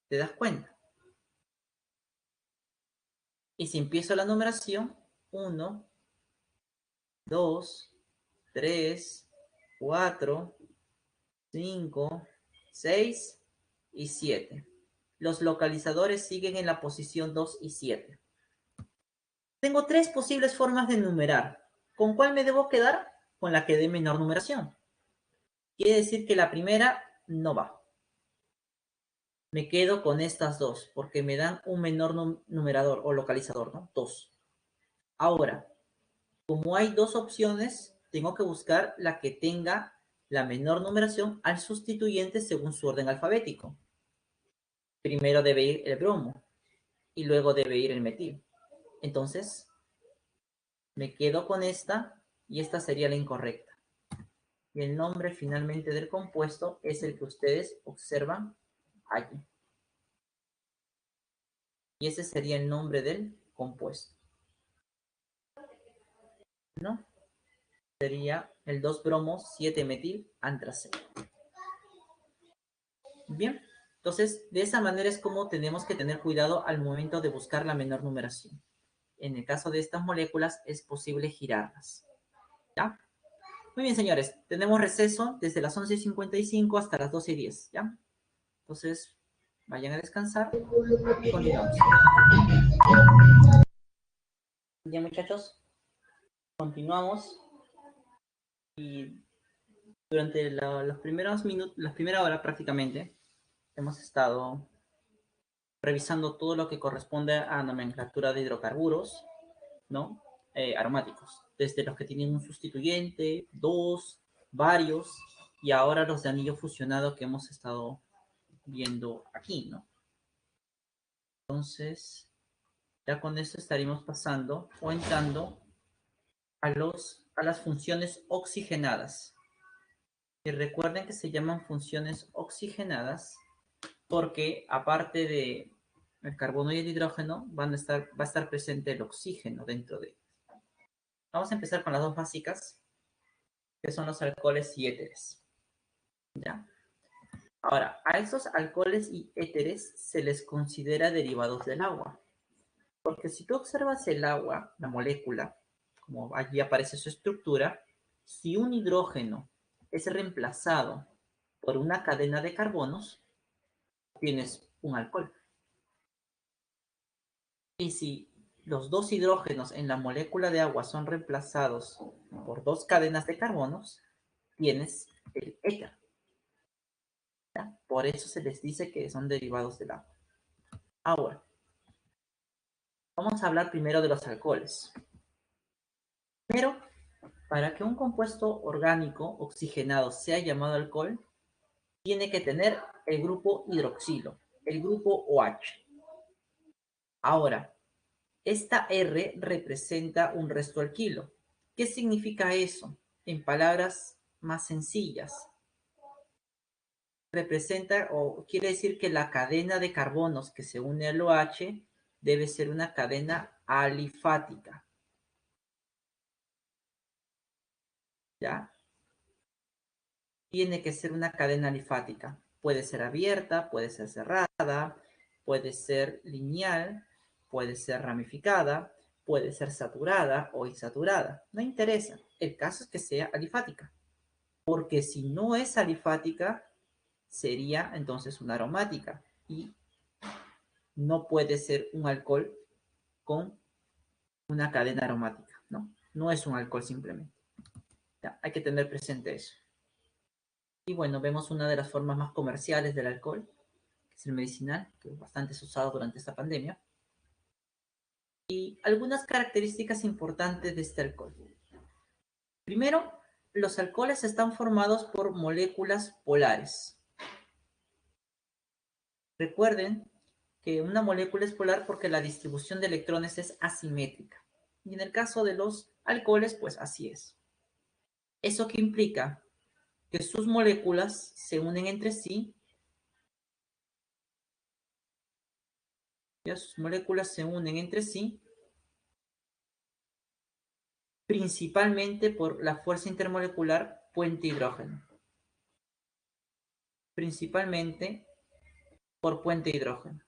¿Te das cuenta? Y si empiezo la numeración, 1, 2, 3, 4, 5, 6 y 7. Los localizadores siguen en la posición 2 y 7. Tengo tres posibles formas de numerar. ¿Con cuál me debo quedar? Con la que dé menor numeración. Quiere decir que la primera no va. Me quedo con estas dos, porque me dan un menor numerador o localizador, ¿no? 2. Ahora, como hay dos opciones, tengo que buscar la que tenga la menor numeración al sustituyente según su orden alfabético. Primero debe ir el bromo y luego debe ir el metil. Entonces, me quedo con esta y esta sería la incorrecta. Y el nombre finalmente del compuesto es el que ustedes observan allí. Y ese sería el nombre del compuesto, ¿no? Sería el 2-bromo 7-metil antraceno. Bien, entonces de esa manera es como tenemos que tener cuidado al momento de buscar la menor numeración. En el caso de estas moléculas es posible girarlas, ¿ya? Muy bien, señores. Tenemos receso desde las 11:55 hasta las 12:10, ¿ya? Entonces, vayan a descansar y continuamos. Bien, muchachos. Continuamos. Y durante los primeros minutos, la primera hora prácticamente, hemos estado revisando todo lo que corresponde a nomenclatura de hidrocarburos, ¿no? Aromáticos, desde los que tienen un sustituyente, dos, varios, y ahora los de anillo fusionado que hemos estado viendo aquí, ¿no? Entonces, ya con esto estaríamos pasando o entrando a las funciones oxigenadas. Y recuerden que se llaman funciones oxigenadas porque aparte de el carbono y el hidrógeno va a estar presente el oxígeno dentro de ellos. Vamos a empezar con las dos básicas, que son los alcoholes y éteres. ¿Ya? Ahora, a esos alcoholes y éteres se les considera derivados del agua. Porque si tú observas el agua, la molécula, como allí aparece su estructura, si un hidrógeno es reemplazado por una cadena de carbonos, tienes un alcohol. Y si los dos hidrógenos en la molécula de agua son reemplazados por dos cadenas de carbonos, tienes el éter. ¿Ya? Por eso se les dice que son derivados del agua. Ahora, vamos a hablar primero de los alcoholes. Primero, para que un compuesto orgánico oxigenado sea llamado alcohol, tiene que tener el grupo hidroxilo, el grupo OH. Ahora, esta R representa un resto alquilo. ¿Qué significa eso? En palabras más sencillas, representa o quiere decir que la cadena de carbonos que se une al OH debe ser una cadena alifática. ¿Ya? Tiene que ser una cadena alifática. Puede ser abierta, puede ser cerrada, puede ser lineal, puede ser ramificada, puede ser saturada o insaturada. No interesa. El caso es que sea alifática. Porque si no es alifática, sería entonces una aromática. Y no puede ser un alcohol con una cadena aromática, ¿no? No es un alcohol simplemente. Ya, hay que tener presente eso. Y bueno, vemos una de las formas más comerciales del alcohol, que es el medicinal, que es bastante usado durante esta pandemia. Y algunas características importantes de este alcohol. Primero, los alcoholes están formados por moléculas polares. Recuerden que una molécula es polar porque la distribución de electrones es asimétrica. Y en el caso de los alcoholes, pues así es. ¿Eso qué implica? Que sus moléculas se unen entre sí. Ya sus moléculas se unen entre sí principalmente por la fuerza intermolecular puente hidrógeno. Principalmente por puente hidrógeno.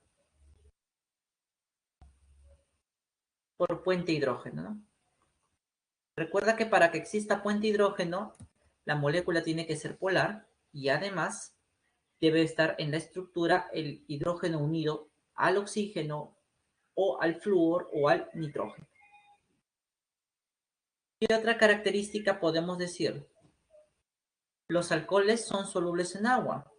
Por puente hidrógeno, ¿no? Recuerda que para que exista puente hidrógeno, la molécula tiene que ser polar y además debe estar en la estructura el hidrógeno unido al oxígeno o al flúor o al nitrógeno. ¿Qué otra característica podemos decir? Los alcoholes son solubles en agua,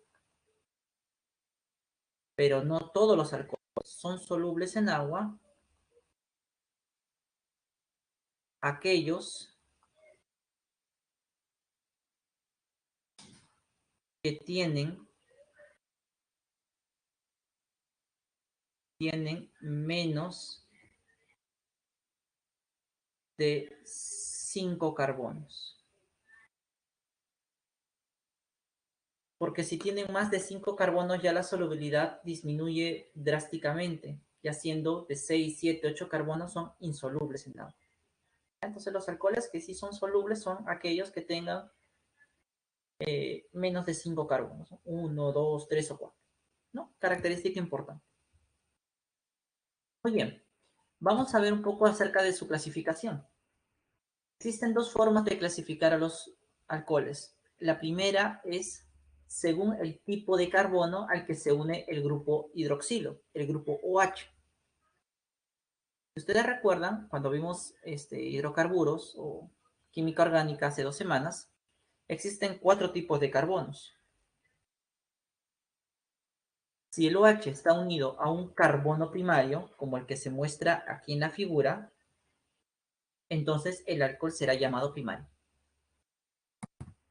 pero no todos los alcoholes son solubles en agua. Aquellos que tienen menos de 5 carbonos. Porque si tienen más de 5 carbonos ya la solubilidad disminuye drásticamente, ya siendo de 6, 7, 8 carbonos son insolubles en agua. Entonces los alcoholes que sí son solubles son aquellos que tengan menos de 5 carbonos, 1, 2, 3 o 4. ¿No? Característica importante. Muy bien, vamos a ver un poco acerca de su clasificación. Existen dos formas de clasificar a los alcoholes. La primera es según el tipo de carbono al que se une el grupo hidroxilo, el grupo OH. Si ustedes recuerdan, cuando vimos hidrocarburos o química orgánica hace 2 semanas, existen 4 tipos de carbonos. Si el OH está unido a un carbono primario, como el que se muestra aquí en la figura, entonces el alcohol será llamado primario.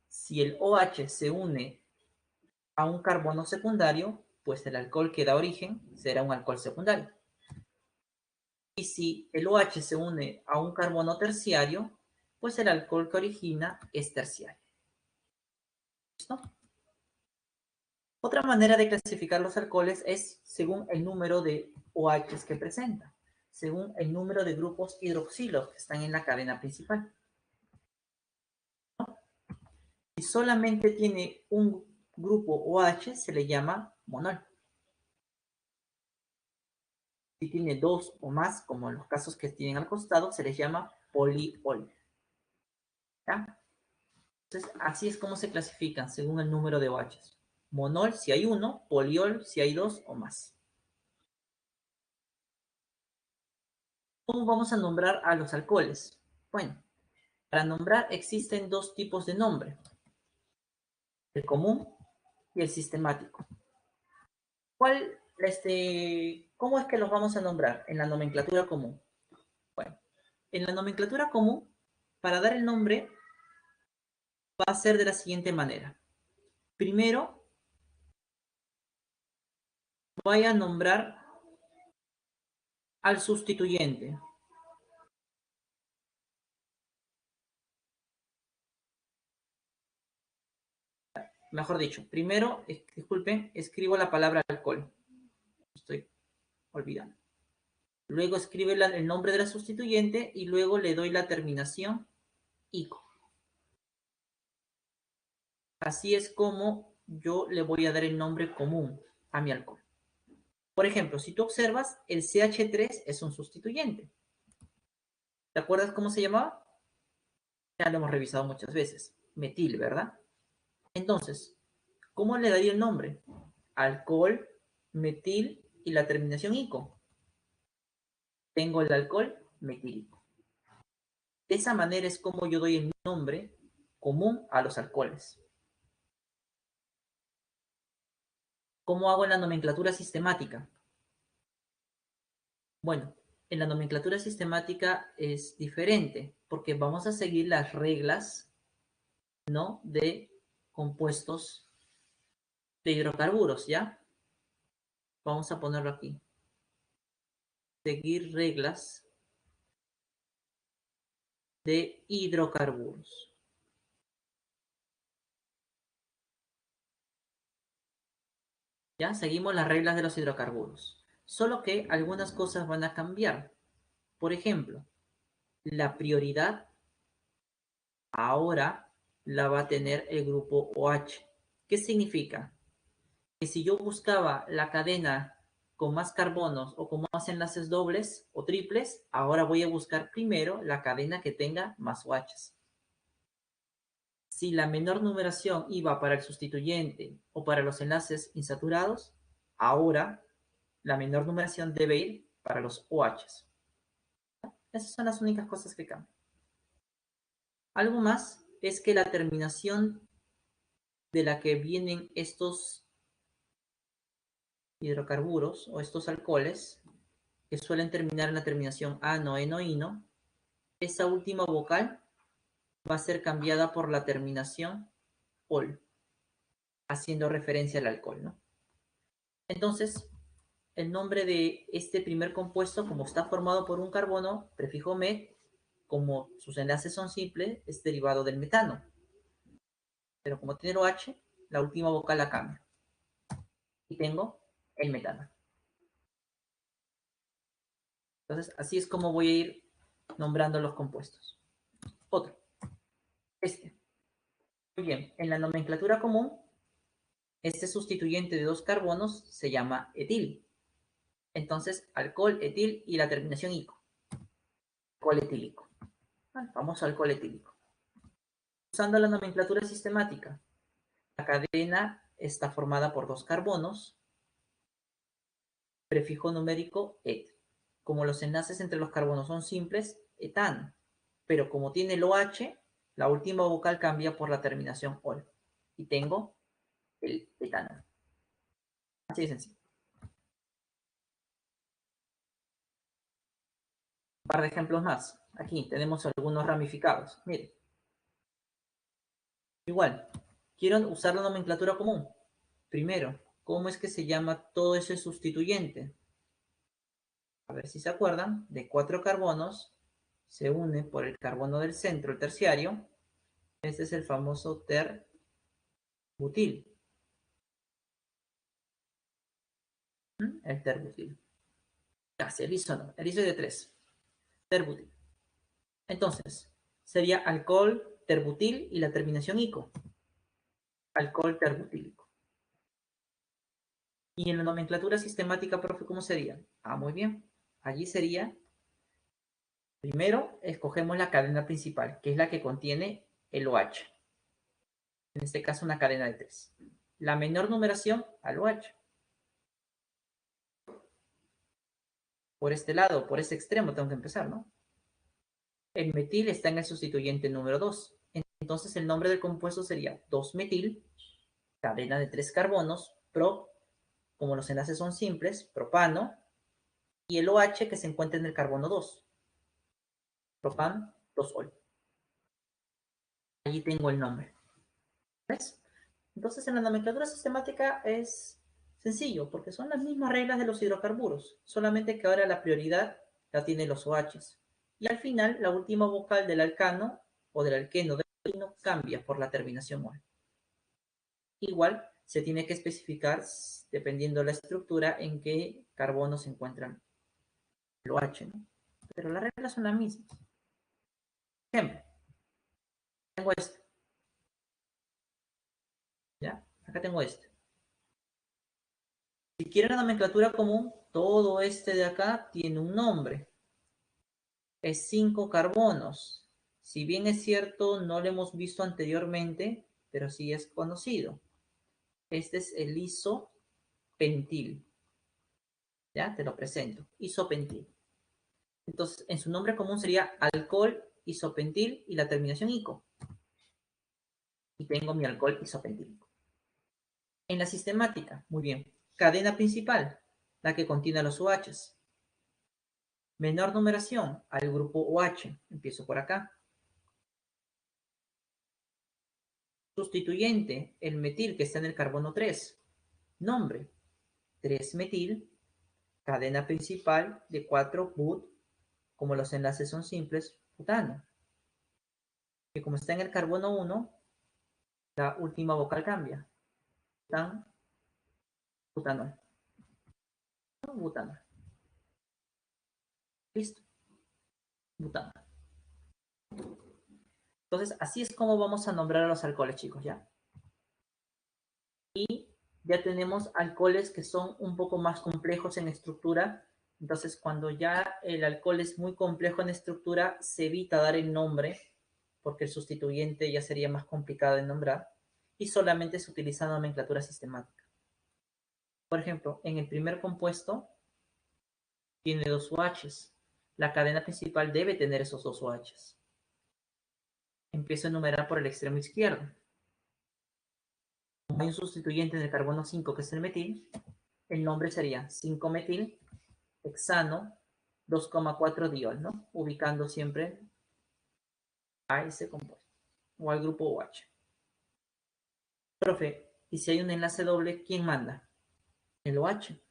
Si el OH se une a un carbono secundario, pues el alcohol que da origen será un alcohol secundario. Y si el OH se une a un carbono terciario, pues el alcohol que origina es terciario. ¿Listo? Otra manera de clasificar los alcoholes es según el número de OHs que presenta, según el número de grupos hidroxilos que están en la cadena principal. Si solamente tiene un grupo OH, se le llama monol. Si tiene 2 o más, como en los casos que tienen al costado, se les llama poliol. ¿Ya? Entonces, así es como se clasifican según el número de OHs. Monol si hay 1, poliol si hay 2 o más. ¿Cómo vamos a nombrar a los alcoholes? Bueno, para nombrar existen 2 tipos de nombre, el común y el sistemático. ¿Cómo es que los vamos a nombrar en la nomenclatura común? Bueno, en la nomenclatura común, para dar el nombre, va a ser de la siguiente manera. Primero, voy a nombrar al sustituyente. Mejor dicho, primero, disculpen, escribo la palabra alcohol. Estoy olvidando. Luego escribe el nombre de la sustituyente y luego le doy la terminación ico. Así es como yo le voy a dar el nombre común a mi alcohol. Por ejemplo, si tú observas, el CH3 es un sustituyente. ¿Te acuerdas cómo se llamaba? Ya lo hemos revisado muchas veces. Metil, ¿verdad? Entonces, ¿cómo le daría el nombre? Alcohol, metil y la terminación ico. Tengo el alcohol metílico. De esa manera es como yo doy el nombre común a los alcoholes. ¿Cómo hago en la nomenclatura sistemática? Bueno, en la nomenclatura sistemática es diferente porque vamos a seguir las reglas, ¿no?, de compuestos de hidrocarburos, ¿ya? Vamos a ponerlo aquí. Seguir reglas de hidrocarburos. ¿Ya? Seguimos las reglas de los hidrocarburos. Solo que algunas cosas van a cambiar. Por ejemplo, la prioridad ahora la va a tener el grupo OH. ¿Qué significa? Que si yo buscaba la cadena con más carbonos o con más enlaces dobles o triples, ahora voy a buscar primero la cadena que tenga más OHs. Si la menor numeración iba para el sustituyente o para los enlaces insaturados, ahora la menor numeración debe ir para los OHs. Esas son las únicas cosas que cambian. Algo más es que la terminación de la que vienen estos hidrocarburos o estos alcoholes, que suelen terminar en la terminación ano, eno, ino, esa última vocal va a ser cambiada por la terminación ol, haciendo referencia al alcohol, ¿no? Entonces, el nombre de este primer compuesto, como está formado por un carbono, prefijo met, como sus enlaces son simples, es derivado del metano. Pero como tiene OH, la última vocal la cambio. Y tengo el metano. Entonces, así es como voy a ir nombrando los compuestos. Otro. Muy bien, en la nomenclatura común, este sustituyente de 2 carbonos se llama etil. Entonces, alcohol, etil y la terminación ico. Alcohol etílico. El famoso alcohol etílico. Usando la nomenclatura sistemática, la cadena está formada por dos carbonos, prefijo numérico et. Como los enlaces entre los carbonos son simples, etano. Pero como tiene el OH, la última vocal cambia por la terminación ol. Y tengo el etano. Así de sencillo. Un par de ejemplos más. Aquí tenemos algunos ramificados. Miren. Igual, quiero usar la nomenclatura común. Primero, ¿cómo es que se llama todo ese sustituyente? A ver si se acuerdan, de 4 carbonos se une por el carbono del centro, el terciario. Este es el famoso terbutil. El terbutil. Casi, el iso no. El iso es de 3. Terbutil. Entonces, sería alcohol terbutil y la terminación ico. Alcohol terbutílico. Y en la nomenclatura sistemática, profe, ¿cómo sería? Ah, muy bien. Allí sería, primero, escogemos la cadena principal, que es la que contiene el OH. En este caso, una cadena de 3. La menor numeración al OH. Por este lado, por este extremo tengo que empezar, ¿no? El metil está en el sustituyente número 2. Entonces el nombre del compuesto sería 2-metil, cadena de 3 carbonos, pro, como los enlaces son simples, propano, y el OH que se encuentra en el carbono 2, propan 2-ol. Allí tengo el nombre. ¿Ves? Entonces en la nomenclatura sistemática es sencillo, porque son las mismas reglas de los hidrocarburos, solamente que ahora la prioridad la tienen los OHs. Y al final, la última vocal del alcano o del alqueno del alquino cambia por la terminación ol. Igual se tiene que especificar, dependiendo de la estructura, en qué carbono se encuentran el OH, ¿no? Pero las reglas son las mismas. Ejemplo, tengo este. ¿Ya? Acá tengo este. Si quiero una nomenclatura común, todo este de acá tiene un nombre. Es 5 carbonos. Si bien es cierto, no lo hemos visto anteriormente, pero sí es conocido. Este es el isopentil. ¿Ya? Te lo presento. Isopentil. Entonces, en su nombre común sería alcohol isopentil y la terminación ico. Y tengo mi alcohol isopentílico. En la sistemática, muy bien. Cadena principal, la que contiene los OHs. Menor numeración al grupo OH. Empiezo por acá. Sustituyente, el metil que está en el carbono 3. Nombre, 3-metil. Cadena principal de 4-but. Como los enlaces son simples, butano. Que como está en el carbono 1, la última vocal cambia. Butan, butanol. Butanol. Listo. Butanol. Entonces, así es como vamos a nombrar a los alcoholes, chicos, ¿ya? Y ya tenemos alcoholes que son un poco más complejos en estructura. Entonces, cuando ya el alcohol es muy complejo en estructura, se evita dar el nombre, porque el sustituyente ya sería más complicado de nombrar, y solamente se utiliza nomenclatura sistemática. Por ejemplo, en el primer compuesto tiene 2 OHs. La cadena principal debe tener esos 2 OHs. Empiezo a enumerar por el extremo izquierdo. Como hay un sustituyente en el carbono 5 que es el metil, el nombre sería 5-metil hexano 2,4 diol, ¿no? Ubicando siempre a ese compuesto o al grupo OH. Profe, y si hay un enlace doble, ¿quién manda? El OH.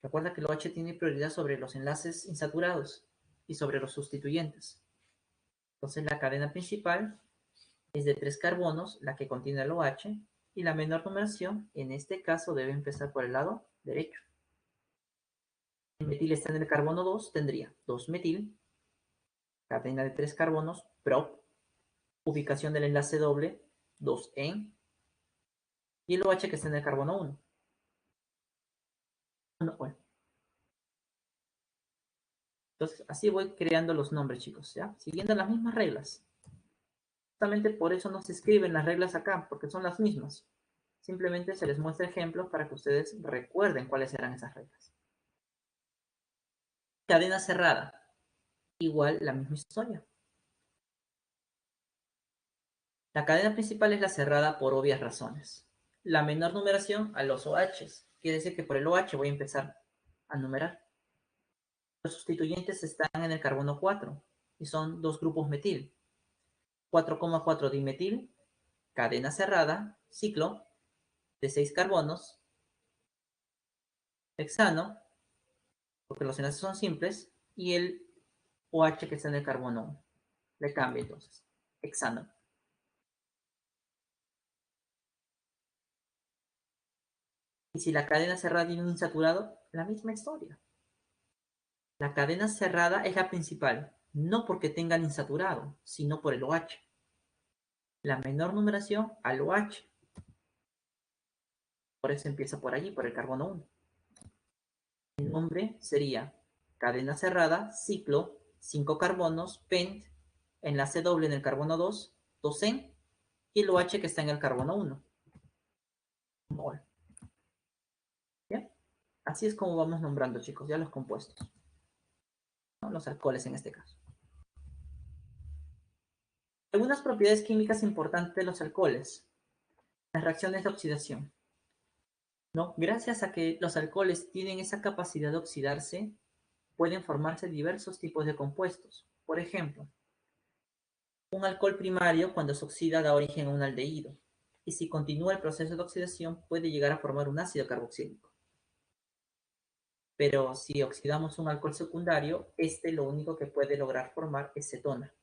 Recuerda que el OH tiene prioridad sobre los enlaces insaturados y sobre los sustituyentes. Entonces la cadena principal es de 3 carbonos, la que contiene el OH, y la menor numeración, en este caso, debe empezar por el lado derecho. El metil está en el carbono 2, tendría 2-metil, cadena de 3 carbonos, prop, ubicación del enlace doble, 2-en, y el OH que está en el carbono 1. Bueno. Entonces, así voy creando los nombres, chicos, ¿ya? Siguiendo las mismas reglas. Justamente por eso no se escriben las reglas acá, porque son las mismas. Simplemente se les muestra ejemplos para que ustedes recuerden cuáles eran esas reglas. Cadena cerrada. Igual la misma historia. La cadena principal es la cerrada por obvias razones. La menor numeración a los OHs. Quiere decir que por el OH voy a empezar a numerar. Los sustituyentes están en el carbono 4 y son dos grupos metil. 4,4 dimetil, cadena cerrada, ciclo de 6 carbonos, hexano, porque los enlaces son simples, y el OH que está en el carbono 1. Le cambio entonces, hexano. Y si la cadena cerrada tiene un insaturado, la misma historia. La cadena cerrada es la principal, no porque tenga el insaturado, sino por el OH. La menor numeración al OH. Por eso empieza por allí, por el carbono 1. El nombre sería cadena cerrada, ciclo, 5 carbonos, pent, enlace doble en el carbono 2, 2en, y el OH que está en el carbono 1. Mol. ¿Bien? Así es como vamos nombrando, chicos, ya los compuestos. ¿No? Los alcoholes en este caso. Algunas propiedades químicas importantes de los alcoholes. Las reacciones de oxidación. ¿No? Gracias a que los alcoholes tienen esa capacidad de oxidarse, pueden formarse diversos tipos de compuestos. Por ejemplo, un alcohol primario cuando se oxida da origen a un aldehído. Y si continúa el proceso de oxidación puede llegar a formar un ácido carboxílico. Pero si oxidamos un alcohol secundario, este lo único que puede lograr formar es cetona.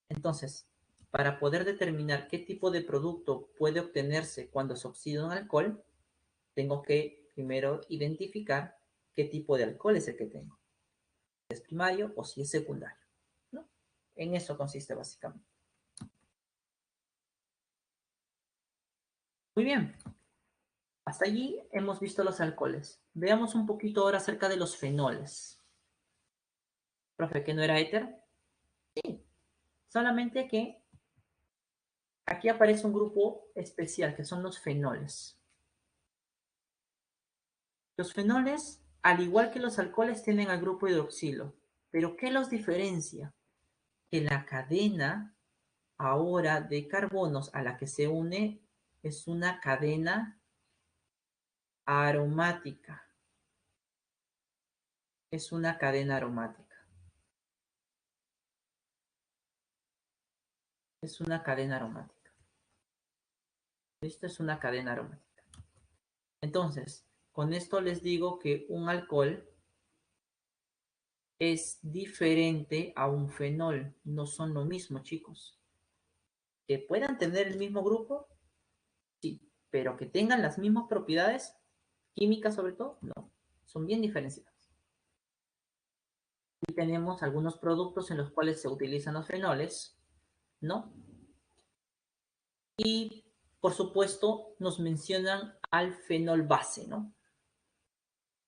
Entonces, para poder determinar qué tipo de producto puede obtenerse cuando se oxida un alcohol, tengo que primero identificar qué tipo de alcohol es el que tengo. Si es primario o si es secundario, ¿no? En eso consiste básicamente. Muy bien. Hasta allí hemos visto los alcoholes. Veamos un poquito ahora acerca de los fenoles. Profe, ¿que no era éter? Sí. Solamente que aquí aparece un grupo especial que son los fenoles. Los fenoles, al igual que los alcoholes, tienen al grupo hidroxilo. ¿Pero qué los diferencia? Que la cadena ahora de carbonos a la que se une es una cadena aromática. Es una cadena aromática. Es una cadena aromática. Esto es una cadena aromática. Entonces, con esto les digo que un alcohol es diferente a un fenol. No son lo mismo, chicos. Que puedan tener el mismo grupo, sí, pero que tengan las mismas propiedades, químicas sobre todo, no. Son bien diferenciadas. Y tenemos algunos productos en los cuales se utilizan los fenoles, ¿no? Y, por supuesto, nos mencionan al fenol base, ¿no?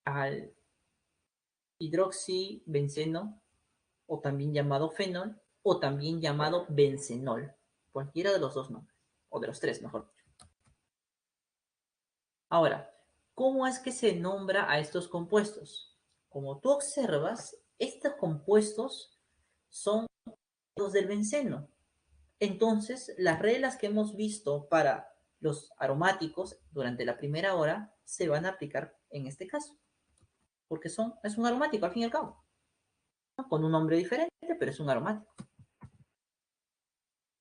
Al hidroxibenceno, o también llamado fenol, o también llamado bencenol. Cualquiera de los dos nombres, o de los tres, mejor dicho. Ahora, ¿cómo es que se nombra a estos compuestos? Como tú observas, estos compuestos son los del benceno. Entonces, las reglas que hemos visto para los aromáticos durante la primera hora se van a aplicar en este caso, porque es un aromático al fin y al cabo, ¿no? Con un nombre diferente, pero es un aromático.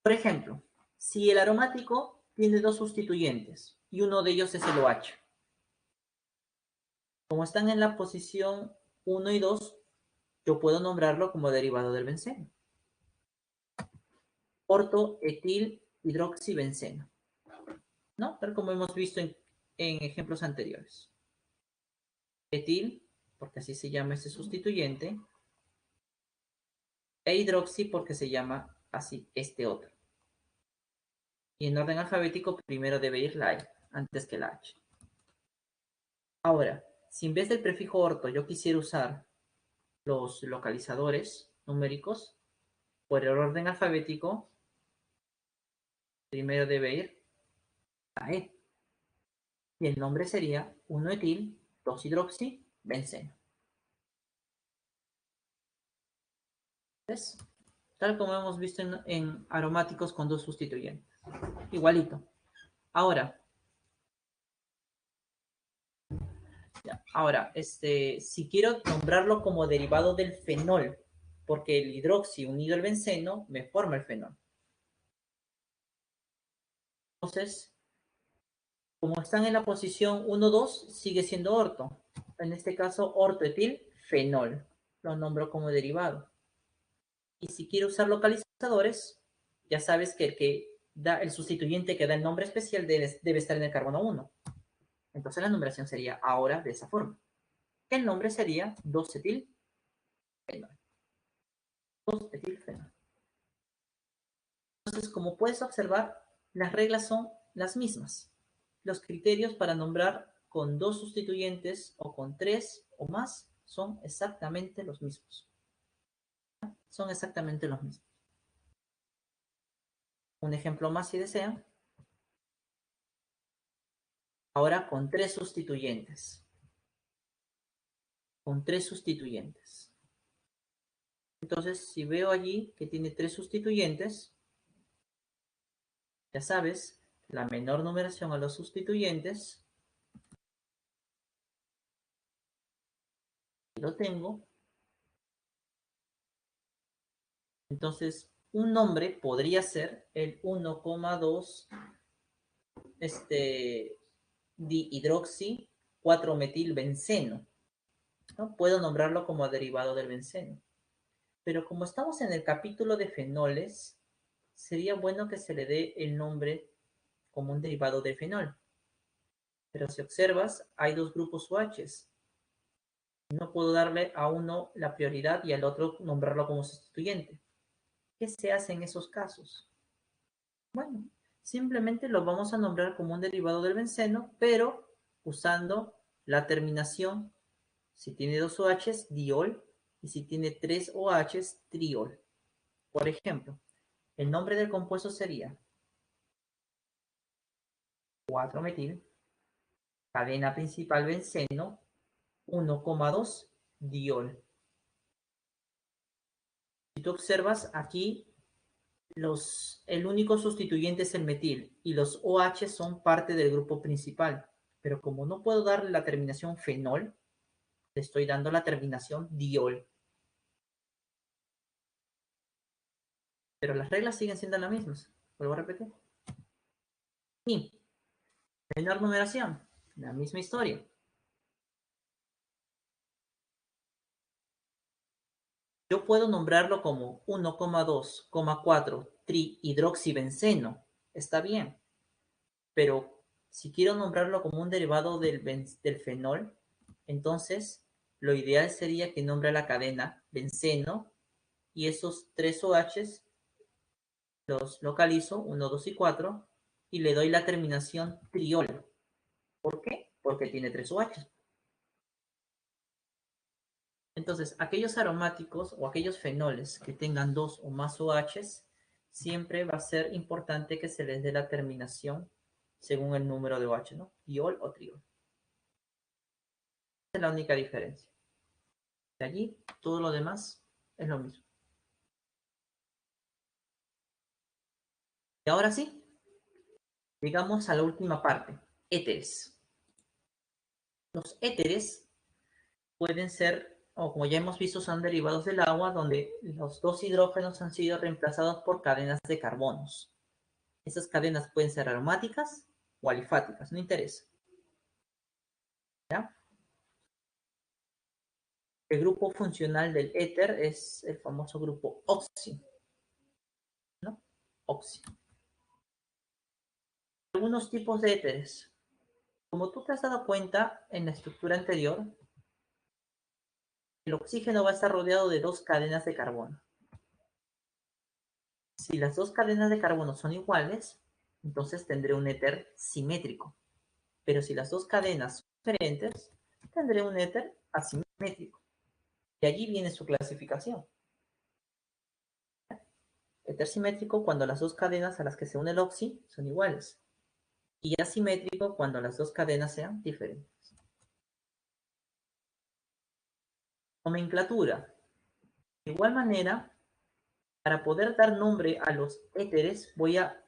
Por ejemplo, si el aromático tiene dos sustituyentes y uno de ellos es el OH, como están en la posición 1 y 2, yo puedo nombrarlo como derivado del benceno. Ortoetil hidroxibenceno, ¿no? Tal como hemos visto en ejemplos anteriores. Etil, porque así se llama este sustituyente, e hidroxi porque se llama así este otro. Y en orden alfabético primero debe ir la E antes que la H. Ahora, si en vez del prefijo orto yo quisiera usar los localizadores numéricos por el orden alfabético, primero debe ir a E. Y el nombre sería 1-etil 2-hidroxibenceno. ¿Ves? Tal como hemos visto en aromáticos con dos sustituyentes. Igualito. Ahora, si quiero nombrarlo como derivado del fenol, porque el hidroxi unido al benceno me forma el fenol. Entonces, como están en la posición 1-2, sigue siendo orto. En este caso, ortoetilfenol. Lo nombro como derivado. Y si quiero usar localizadores, ya sabes que el que da el sustituyente que da el nombre especial debe estar en el carbono 1. Entonces la numeración sería ahora de esa forma. El nombre sería 2-etilfenol. 2-etilfenol. Entonces, como puedes observar, las reglas son las mismas. Los criterios para nombrar con dos sustituyentes o con 3 o más son exactamente los mismos. Son exactamente los mismos. Un ejemplo más si desean. Ahora con 3 sustituyentes. Con 3 sustituyentes. Entonces, si veo allí que tiene 3 sustituyentes, ya sabes, la menor numeración a los sustituyentes lo tengo. Entonces, un nombre podría ser el 1,2 dihidroxi 4-metilbenceno, ¿no? Puedo nombrarlo como derivado del benceno. Pero como estamos en el capítulo de fenoles, sería bueno que se le dé el nombre como un derivado del fenol. Pero si observas, hay dos grupos OHs. No puedo darle a uno la prioridad y al otro nombrarlo como sustituyente. ¿Qué se hace en esos casos? Bueno, simplemente lo vamos a nombrar como un derivado del benceno, pero usando la terminación, si tiene 2 OHs, diol, y si tiene 3 OHs, triol. Por ejemplo, el nombre del compuesto sería 4-metil, cadena principal benceno, 1,2 diol. Si tú observas aquí, el único sustituyente es el metil y los OH son parte del grupo principal. Pero como no puedo darle la terminación fenol, le estoy dando la terminación diol. Pero las reglas siguen siendo las mismas. Vuelvo a repetir. Y menor numeración, la misma historia. Yo puedo nombrarlo como 1,2,4 trihidroxibenceno. Está bien. Pero si quiero nombrarlo como un derivado del fenol, entonces lo ideal sería que nombre la cadena benceno y esos 3 OHs los localizo, 1, 2 y 4, y le doy la terminación triol. ¿Por qué? Porque tiene 3 OHs. Entonces, aquellos aromáticos o aquellos fenoles que tengan 2 o más OHs, siempre va a ser importante que se les dé la terminación según el número de OH, ¿no? Diol o triol. Esa es la única diferencia. De allí, todo lo demás es lo mismo. Y ahora sí, llegamos a la última parte, éteres. Los éteres pueden ser, o como ya hemos visto, son derivados del agua donde los dos hidrógenos han sido reemplazados por cadenas de carbonos. Esas cadenas pueden ser aromáticas o alifáticas, no interesa. ¿Ya? El grupo funcional del éter es el famoso grupo oxi, ¿no? Oxi. Algunos tipos de éteres. Como tú te has dado cuenta en la estructura anterior, el oxígeno va a estar rodeado de dos cadenas de carbono. Si las dos cadenas de carbono son iguales, entonces tendré un éter simétrico. Pero si las dos cadenas son diferentes, tendré un éter asimétrico. Y allí viene su clasificación. Éter simétrico cuando las dos cadenas a las que se une el oxi son iguales. Y asimétrico cuando las dos cadenas sean diferentes. Nomenclatura. De igual manera, para poder dar nombre a los éteres, voy a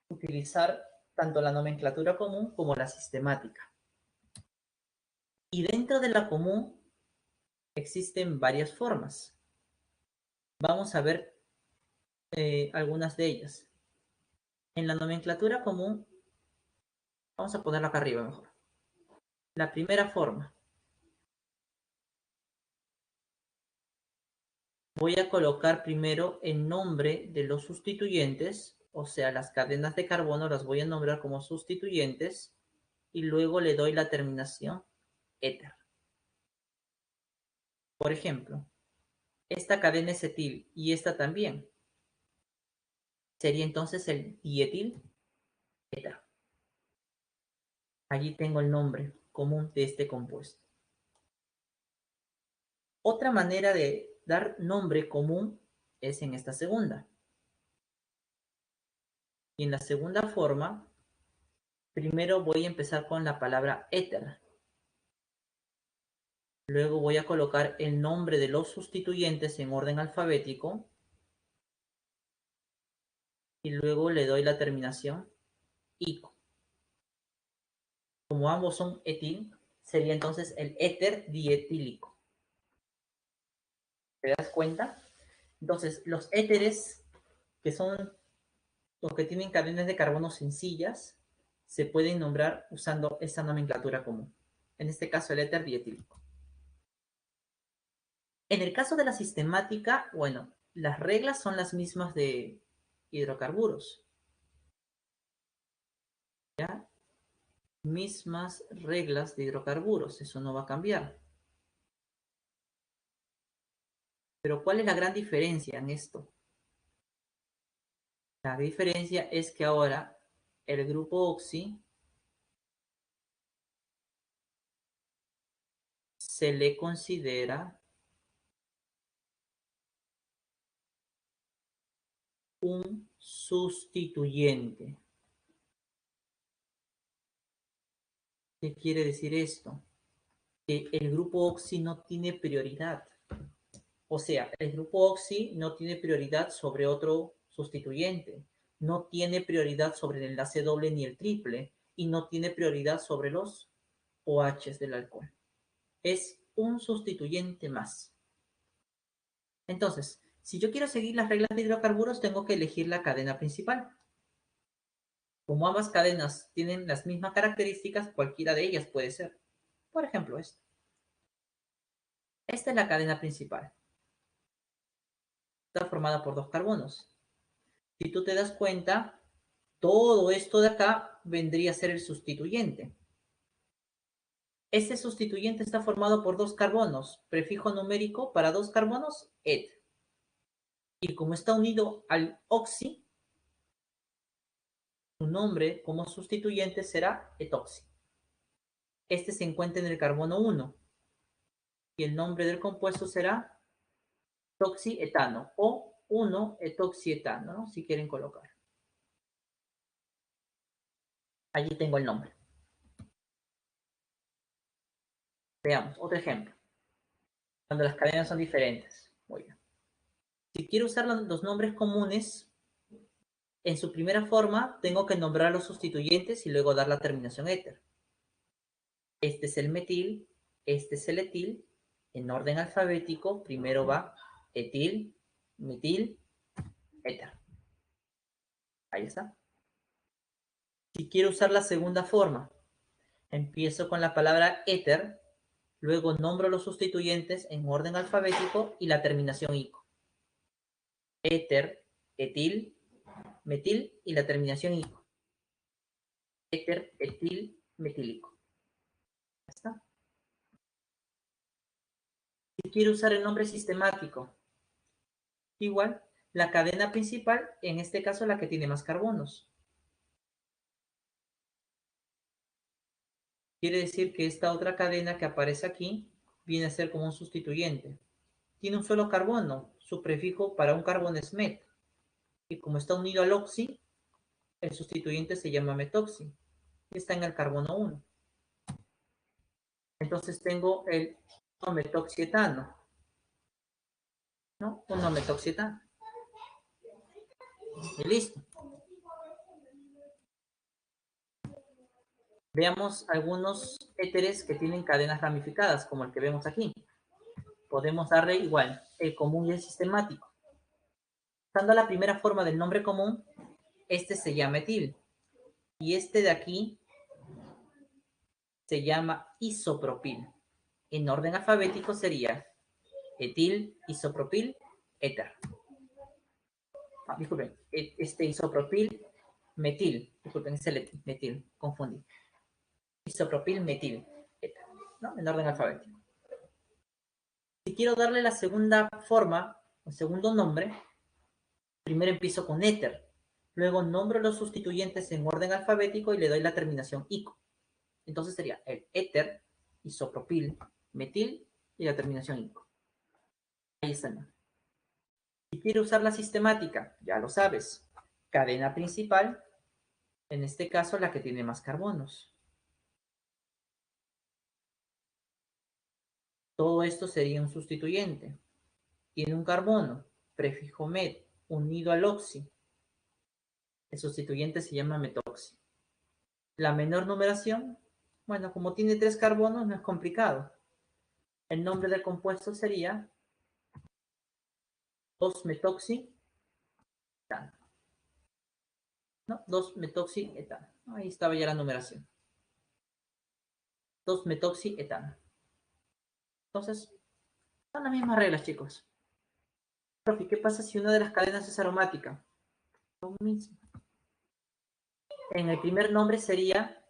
utilizar tanto la nomenclatura común como la sistemática. Y dentro de la común existen varias formas. Vamos a ver algunas de ellas. En la nomenclatura común, vamos a ponerla acá arriba mejor. La primera forma. Voy a colocar primero el nombre de los sustituyentes, o sea, las cadenas de carbono las voy a nombrar como sustituyentes y luego le doy la terminación éter. Por ejemplo, esta cadena es etil y esta también. Sería entonces el dietil éter. Allí tengo el nombre común de este compuesto. Otra manera de dar nombre común es en esta segunda. Y en la segunda forma, primero voy a empezar con la palabra éter. Luego voy a colocar el nombre de los sustituyentes en orden alfabético. Y luego le doy la terminación ico. Como ambos son etil, sería entonces el éter dietílico. ¿Te das cuenta? Entonces, los éteres, que son los que tienen cadenas de carbono sencillas, se pueden nombrar usando esta nomenclatura común. En este caso, el éter dietílico. En el caso de la sistemática, bueno, las reglas son las mismas de hidrocarburos. ¿Ya? Mismas reglas de hidrocarburos, eso no va a cambiar. Pero ¿cuál es la gran diferencia en esto? La diferencia es que ahora el grupo oxi se le considera un sustituyente. ¿Qué quiere decir esto? Que el grupo oxi no tiene prioridad. O sea, el grupo oxi no tiene prioridad sobre otro sustituyente. No tiene prioridad sobre el enlace doble ni el triple. Y no tiene prioridad sobre los OHs del alcohol. Es un sustituyente más. Entonces, si yo quiero seguir las reglas de hidrocarburos, tengo que elegir la cadena principal. Como ambas cadenas tienen las mismas características, cualquiera de ellas puede ser. Por ejemplo, esta. Esta es la cadena principal. Está formada por dos carbonos. Si tú te das cuenta, todo esto de acá vendría a ser el sustituyente. Este sustituyente está formado por dos carbonos, prefijo numérico para dos carbonos, et. Y como está unido al oxi, su nombre como sustituyente será etoxi. Este se encuentra en el carbono 1 y el nombre del compuesto será toxietano o 1-etoxietano, ¿no? Si quieren colocar. Allí tengo el nombre. Veamos, otro ejemplo. Cuando las cadenas son diferentes. Muy bien. Si quiero usar los nombres comunes, en su primera forma tengo que nombrar los sustituyentes y luego dar la terminación éter. Este es el metil, este es el etil. En orden alfabético, primero va etil, metil, éter. Ahí está. Si quiero usar la segunda forma, empiezo con la palabra éter, luego nombro los sustituyentes en orden alfabético y la terminación ico. Éter, etil, metil y la terminación ico. Éter, etil, metílico. Ya está. Si quiero usar el nombre sistemático, igual, la cadena principal, en este caso la que tiene más carbonos. Quiere decir que esta otra cadena que aparece aquí viene a ser como un sustituyente. Tiene un solo carbono, su prefijo para un carbono es met. Y como está unido al oxi, el sustituyente se llama metoxi. Y está en el carbono 1. Entonces tengo el 1-metoxietano, ¿no? 1-metoxietano. Y listo. Veamos algunos éteres que tienen cadenas ramificadas, como el que vemos aquí. Podemos darle igual, el común y el sistemático. Usando la primera forma del nombre común, este se llama etil. Y este de aquí se llama isopropil. En orden alfabético sería etil, isopropil, éter. Disculpen, este isopropil, metil. Disculpen, es el metil, confundí. Isopropil, metil, éter, ¿no? En orden alfabético. Si quiero darle la segunda forma, el segundo nombre, primero empiezo con éter. Luego nombro los sustituyentes en orden alfabético y le doy la terminación ico. Entonces sería el éter, isopropil, metil y la terminación ico. Ahí está el nombre. Si quiero usar la sistemática, ya lo sabes. Cadena principal, en este caso la que tiene más carbonos. Todo esto sería un sustituyente. Tiene un carbono, prefijo met, unido al oxi. El sustituyente se llama metoxi. La menor numeración, bueno, como tiene 3 carbonos, no es complicado. El nombre del compuesto sería 2-metoxietano. ¿No? 2-metoxietano. Ahí estaba ya la numeración. 2-metoxietano. Entonces, son las mismas reglas, chicos. Profe, ¿qué pasa si una de las cadenas es aromática? Lo mismo. En el primer nombre sería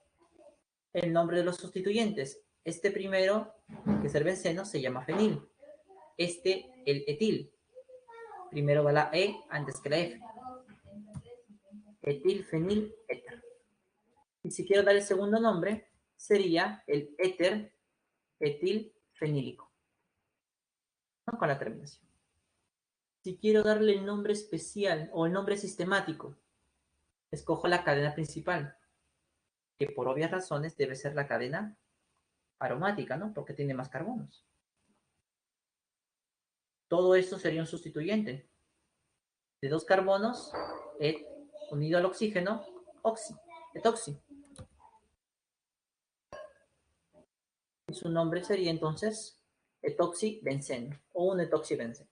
el nombre de los sustituyentes. Este primero, que es el benceno, se llama fenil. Este, el etil. Primero va la E antes que la F. Etil, fenil, éter. Y si quiero dar el segundo nombre, sería el éter etil fenílico. ¿No? Con la terminación. Si quiero darle el nombre especial o el nombre sistemático, escojo la cadena principal, que por obvias razones debe ser la cadena aromática, ¿no? Porque tiene más carbonos. Todo esto sería un sustituyente. De 2 carbonos, et unido al oxígeno, oxi, etoxi. Y su nombre sería entonces etoxibenceno o un etoxibenceno.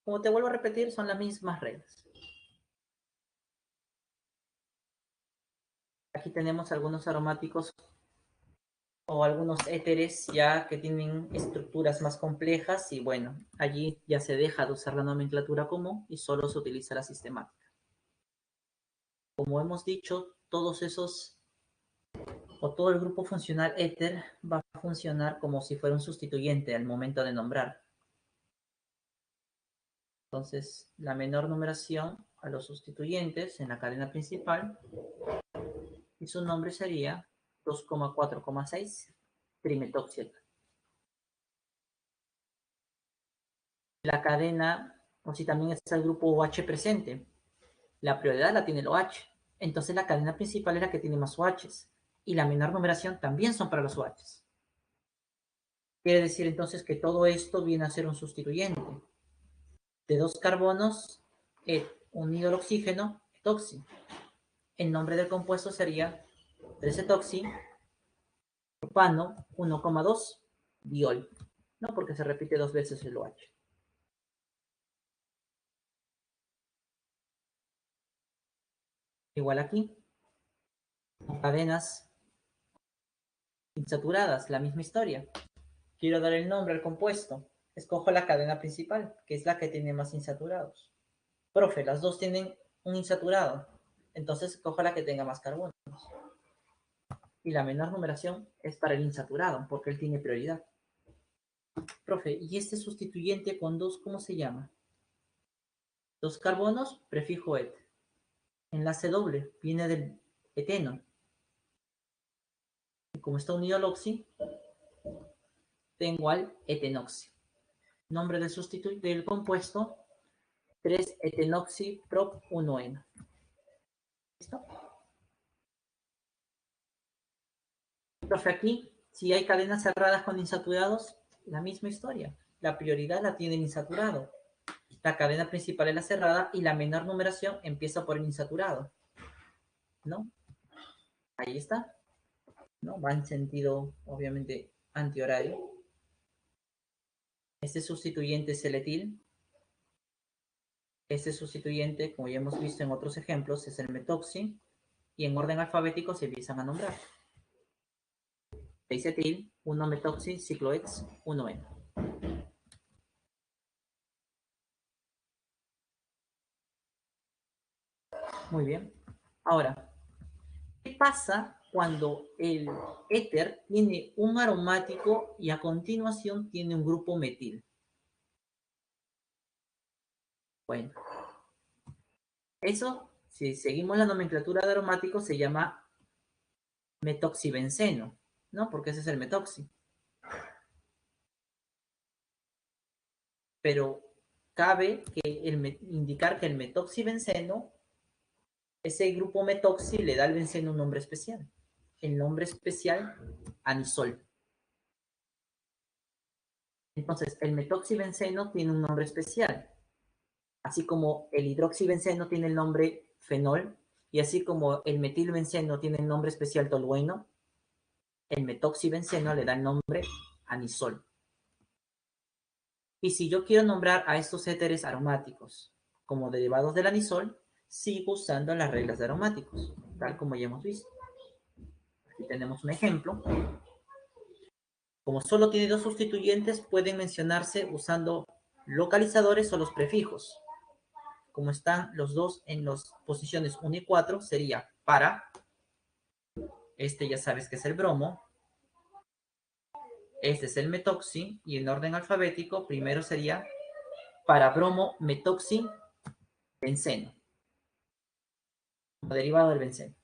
Como te vuelvo a repetir, son las mismas reglas. Aquí tenemos algunos aromáticos o algunos éteres ya que tienen estructuras más complejas y bueno, allí ya se deja de usar la nomenclatura común y solo se utiliza la sistemática. Como hemos dicho, todos esos o todo el grupo funcional éter va a funcionar como si fuera un sustituyente al momento de nombrar. Entonces, la menor numeración a los sustituyentes en la cadena principal y su nombre sería 2,4,6 trimetoxietano. La cadena, o si también está el grupo OH presente, la prioridad la tiene el OH. Entonces la cadena principal es la que tiene más OHs. Y la menor numeración también son para los OHs. Quiere decir entonces que todo esto viene a ser un sustituyente. De 2 carbonos, unido al oxígeno, etoxi. El nombre del compuesto sería 3-etoxi, propano 1,2, diol. No porque se repite 2 veces el OH. Igual aquí, cadenas insaturadas, la misma historia. Quiero dar el nombre al compuesto. Escojo la cadena principal, que es la que tiene más insaturados. Profe, las dos tienen un insaturado. Entonces escojo la que tenga más carbonos. Y la menor numeración es para el insaturado, porque él tiene prioridad. Profe, ¿y este sustituyente con 2 cómo se llama? 2 carbonos, prefijo et. Enlace doble, viene del eteno. Y como está unido al oxi, tengo al etenoxi. Nombre del compuesto, 3-etenoxiprop-1-eno. ¿Listo? Profe, aquí, si hay cadenas cerradas con insaturados, la misma historia. La prioridad la tiene el insaturado. La cadena principal es la cerrada y la menor numeración empieza por el insaturado. ¿No? Ahí está. ¿No? Va en sentido, obviamente, antihorario. Este sustituyente es el etil. Este sustituyente, como ya hemos visto en otros ejemplos, es el metoxi. Y en orden alfabético se empiezan a nombrar. 6-etil, 1-metoxi, ciclohex, 1-eno. Muy bien. Ahora, ¿qué pasa cuando el éter tiene un aromático y a continuación tiene un grupo metil? Bueno, eso, si seguimos la nomenclatura de aromáticos, se llama metoxibenceno, ¿no? Porque ese es el metoxi. Pero cabe que indicar que el metoxibenceno, ese grupo metoxi le da al benceno un nombre especial. El nombre especial, anisol. Entonces, el metoxibenceno tiene un nombre especial. Así como el hidroxibenceno tiene el nombre fenol, y así como el metilbenceno tiene el nombre especial tolueno, el metoxibenceno le da el nombre anisol. Y si yo quiero nombrar a estos éteres aromáticos como derivados del anisol, sigo usando las reglas de aromáticos, tal como ya hemos visto. Aquí tenemos un ejemplo. Como solo tiene dos sustituyentes, pueden mencionarse usando localizadores o los prefijos. Como están los dos en las posiciones 1 y 4, sería para, este ya sabes que es el bromo, este es el metoxi, y en orden alfabético, primero sería para bromo metoxi benceno, como derivado del benceno.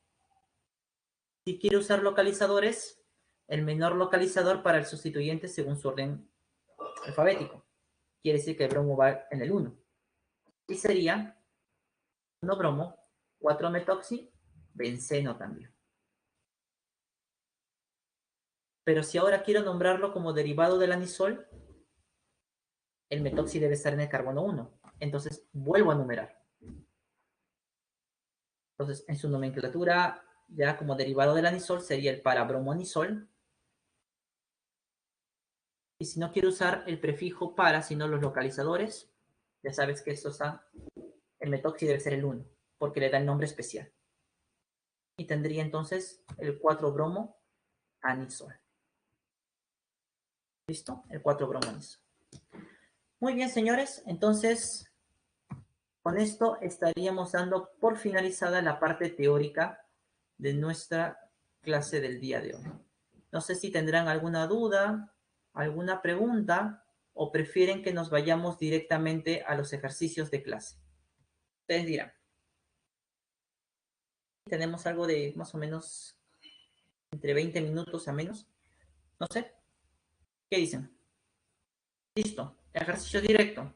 Si quiere usar localizadores, el menor localizador para el sustituyente según su orden alfabético. Quiere decir que el bromo va en el 1. Y sería 1 bromo, 4 metoxi, benceno también. Pero si ahora quiero nombrarlo como derivado del anisol, el metoxi debe estar en el carbono 1. Entonces vuelvo a numerar. Entonces, en su nomenclatura, ya como derivado del anisol, sería el parabromoanisol. Y si no quiero usar el prefijo para, sino los localizadores, ya sabes que esto está, el metoxi debe ser el 1, porque le da el nombre especial. Y tendría entonces el 4-bromo anisol. ¿Listo? El 4-bromo anisol. Muy bien, señores. Entonces, con esto estaríamos dando por finalizada la parte teórica de nuestra clase del día de hoy. No sé si tendrán alguna duda, alguna pregunta, o prefieren que nos vayamos directamente a los ejercicios de clase. Ustedes dirán. Tenemos algo de más o menos entre 20 minutos a menos. No sé. ¿Qué dicen? Listo. Ejercicio directo.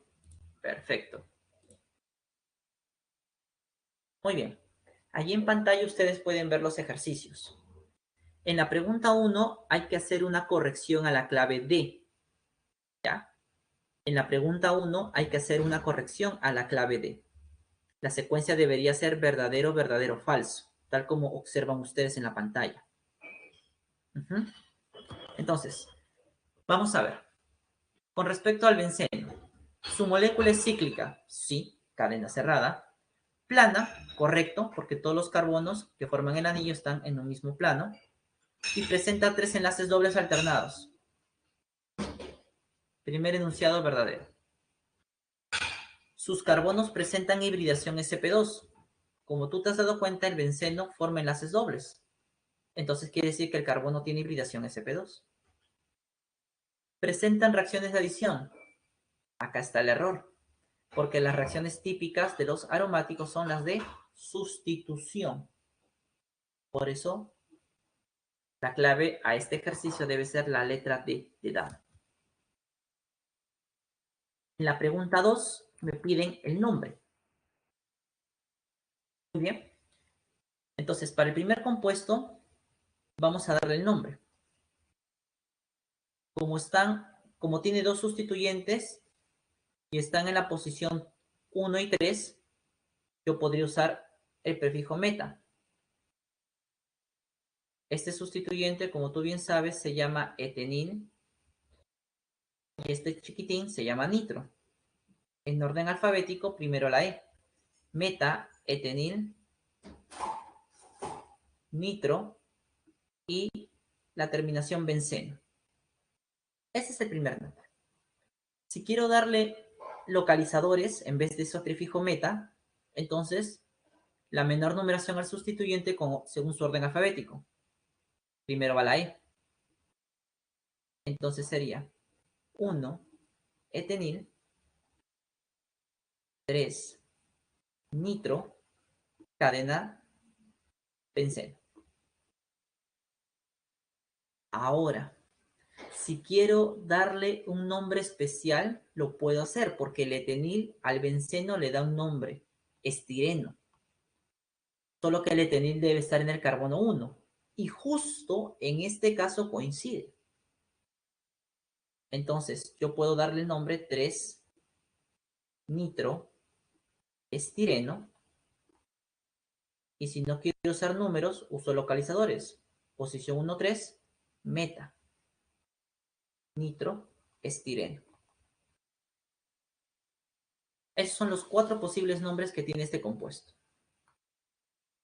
Perfecto. Muy bien. Allí en pantalla ustedes pueden ver los ejercicios. En la pregunta 1 hay que hacer una corrección a la clave D. ¿Ya? En la pregunta 1 hay que hacer una corrección a la clave D. La secuencia debería ser verdadero, verdadero, falso, tal como observan ustedes en la pantalla. Entonces, vamos a ver. Con respecto al benceno, su molécula es cíclica, sí, cadena cerrada. Plana, correcto, porque todos los carbonos que forman el anillo están en un mismo plano. Y presenta 3 enlaces dobles alternados. Primer enunciado verdadero. Sus carbonos presentan hibridación sp2. Como tú te has dado cuenta, el benceno forma enlaces dobles. Entonces quiere decir que el carbono tiene hibridación sp2. Presentan reacciones de adición. Acá está el error, porque las reacciones típicas de los aromáticos son las de sustitución. Por eso, la clave a este ejercicio debe ser la letra D de dado. En la pregunta 2, me piden el nombre. Muy bien. Entonces, para el primer compuesto, vamos a darle el nombre. Como tiene dos sustituyentes y están en la posición 1 y 3, yo podría usar el prefijo meta. Este sustituyente, como tú bien sabes, se llama etenil y este chiquitín se llama nitro. En orden alfabético, primero la E. Meta, etenil, nitro y la terminación benceno. Ese es el primer nombre. Si quiero darle localizadores en vez de ese prefijo meta, entonces la menor numeración al sustituyente según su orden alfabético. Primero va la E. Entonces sería 1, etenil, 3, nitro, cadena, benceno. Ahora, si quiero darle un nombre especial, lo puedo hacer, porque el etenil al benceno le da un nombre, estireno. Solo que el etenil debe estar en el carbono 1. Y justo en este caso coincide. Entonces, yo puedo darle el nombre 3 nitro estireno. Y si no quiero usar números, uso localizadores. Posición 1, 3, meta, nitro, estireno. Esos son los 4 posibles nombres que tiene este compuesto.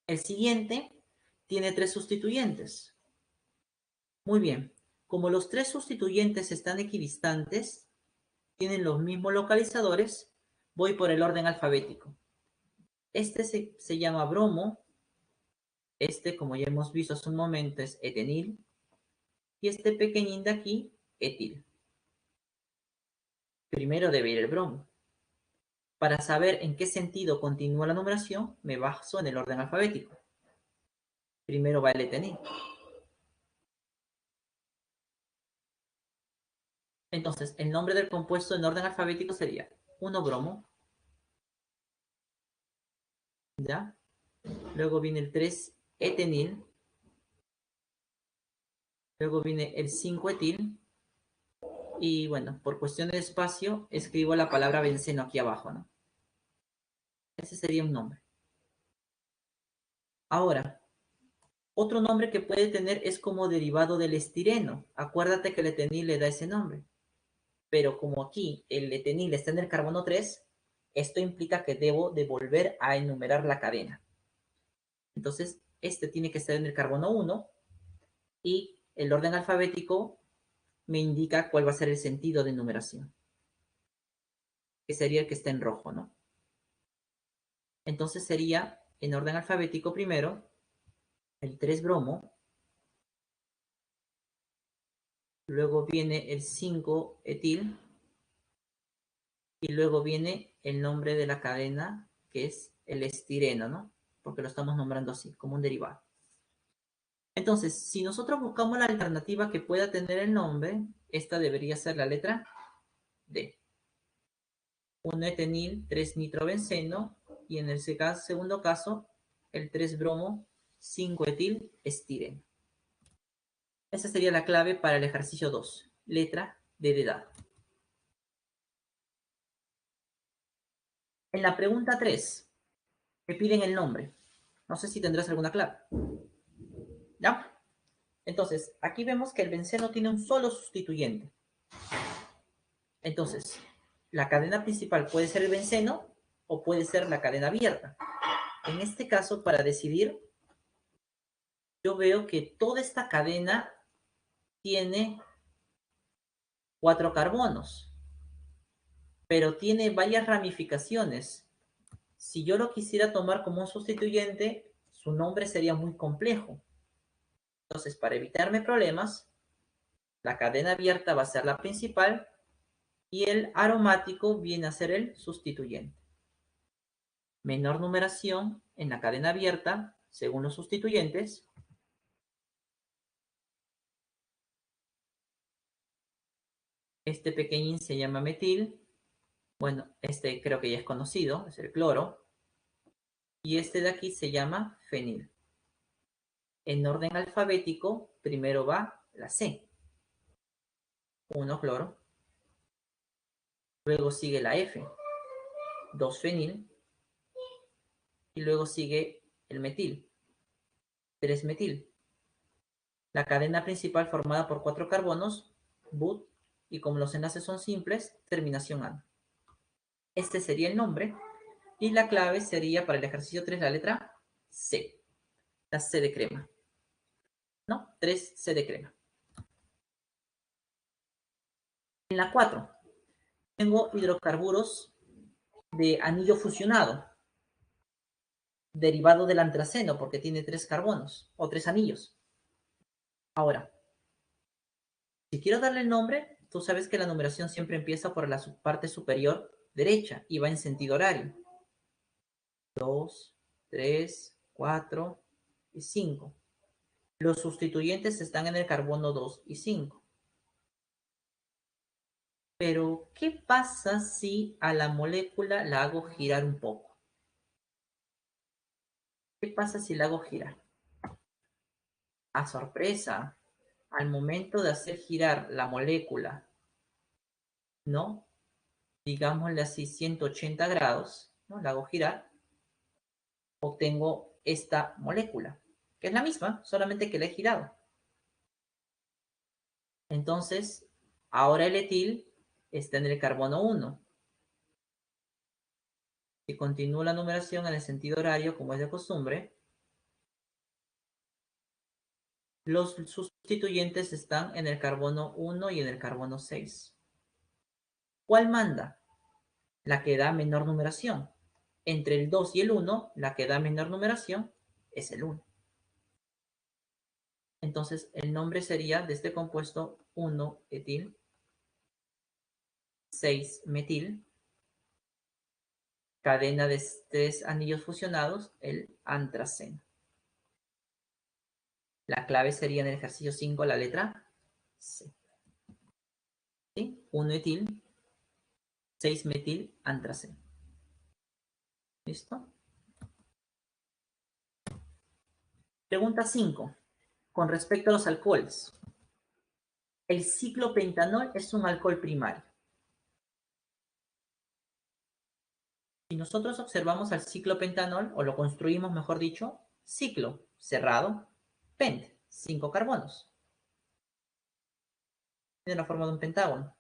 El siguiente tiene 3 sustituyentes. Muy bien. Como los 3 sustituyentes están equidistantes, tienen los mismos localizadores, voy por el orden alfabético. Este se llama bromo. Este, como ya hemos visto hace un momento, es etenil. Y este pequeñín de aquí, etil. Primero debe ir el bromo. Para saber en qué sentido continúa la numeración, me baso en el orden alfabético. Primero va el etenil. Entonces, el nombre del compuesto en orden alfabético sería 1-bromo. ¿Ya? Luego viene el 3-etenil. Luego viene el 5-etil. Y bueno, por cuestión de espacio, escribo la palabra benceno aquí abajo, ¿no? Ese sería un nombre. Ahora, otro nombre que puede tener es como derivado del estireno. Acuérdate que el etenil le da ese nombre. Pero como aquí el etenil está en el carbono 3, esto implica que debo de volver a enumerar la cadena. Entonces, este tiene que estar en el carbono 1 y el orden alfabético me indica cuál va a ser el sentido de numeración, que sería el que está en rojo, ¿no? Entonces sería, en orden alfabético primero, el 3-bromo, luego viene el 5-etil, y luego viene el nombre de la cadena, que es el estireno, ¿no? Porque lo estamos nombrando así, como un derivado. Entonces, si nosotros buscamos la alternativa que pueda tener el nombre, esta debería ser la letra D. 1-etenil, 3-nitrobenceno, y en el segundo caso, el 3-bromo, 5-etil, estireno. Esa sería la clave para el ejercicio 2, letra D de dado. En la pregunta 3, me piden el nombre. No sé si tendrás alguna clave. ¿Ya? Entonces, aquí vemos que el benceno tiene un solo sustituyente. Entonces, la cadena principal puede ser el benceno o puede ser la cadena abierta. En este caso, para decidir, yo veo que toda esta cadena tiene 4 carbonos, pero tiene varias ramificaciones. Si yo lo quisiera tomar como un sustituyente, su nombre sería muy complejo. Entonces, para evitarme problemas, la cadena abierta va a ser la principal y el aromático viene a ser el sustituyente. Menor numeración en la cadena abierta, según los sustituyentes. Este pequeñín se llama metil Bueno, este creo que ya es conocido, es el cloro. Y este de aquí se llama fenil. En orden alfabético, primero va la C, 1-cloro. Luego sigue la F, 2-fenil. Y luego sigue el metil, 3-metil. La cadena principal formada por 4 carbonos, but, y como los enlaces son simples, terminación AN. Este sería el nombre. Y la clave sería para el ejercicio 3 la letra C. La C de crema. ¿No? 3C de crema. En la 4 tengo hidrocarburos de anillo fusionado, derivado del antraceno, porque tiene 3 carbonos o 3 anillos. Ahora, si quiero darle el nombre, tú sabes que la numeración siempre empieza por la parte superior derecha y va en sentido horario. 2, 3, 4 y 5. Los sustituyentes están en el carbono 2 y 5. Pero, ¿qué pasa si a la molécula la hago girar un poco? ¿Qué pasa si la hago girar? A sorpresa, al momento de hacer girar la molécula, ¿no? Digámosle así, 180 grados, ¿no? La hago girar, obtengo esta molécula, que es la misma, solamente que la he girado. Entonces, ahora el etil está en el carbono 1. Si continúo la numeración en el sentido horario, como es de costumbre, los sustituyentes están en el carbono 1 y en el carbono 6. ¿Cuál manda? La que da menor numeración. Entre el 2 y el 1, la que da menor numeración es el 1. Entonces, el nombre sería de este compuesto 1-etil, 6-metil, cadena de 3 anillos fusionados, el antraceno. La clave sería en el ejercicio 5 la letra C. ¿Sí? 1-etil, 6-metil, antraceno. ¿Listo? Pregunta 5. Con respecto a los alcoholes. El ciclopentanol es un alcohol primario. Si nosotros observamos al ciclopentanol, o lo construimos, mejor dicho, ciclo cerrado, pent, 5 carbonos. Tiene la forma de un pentágono.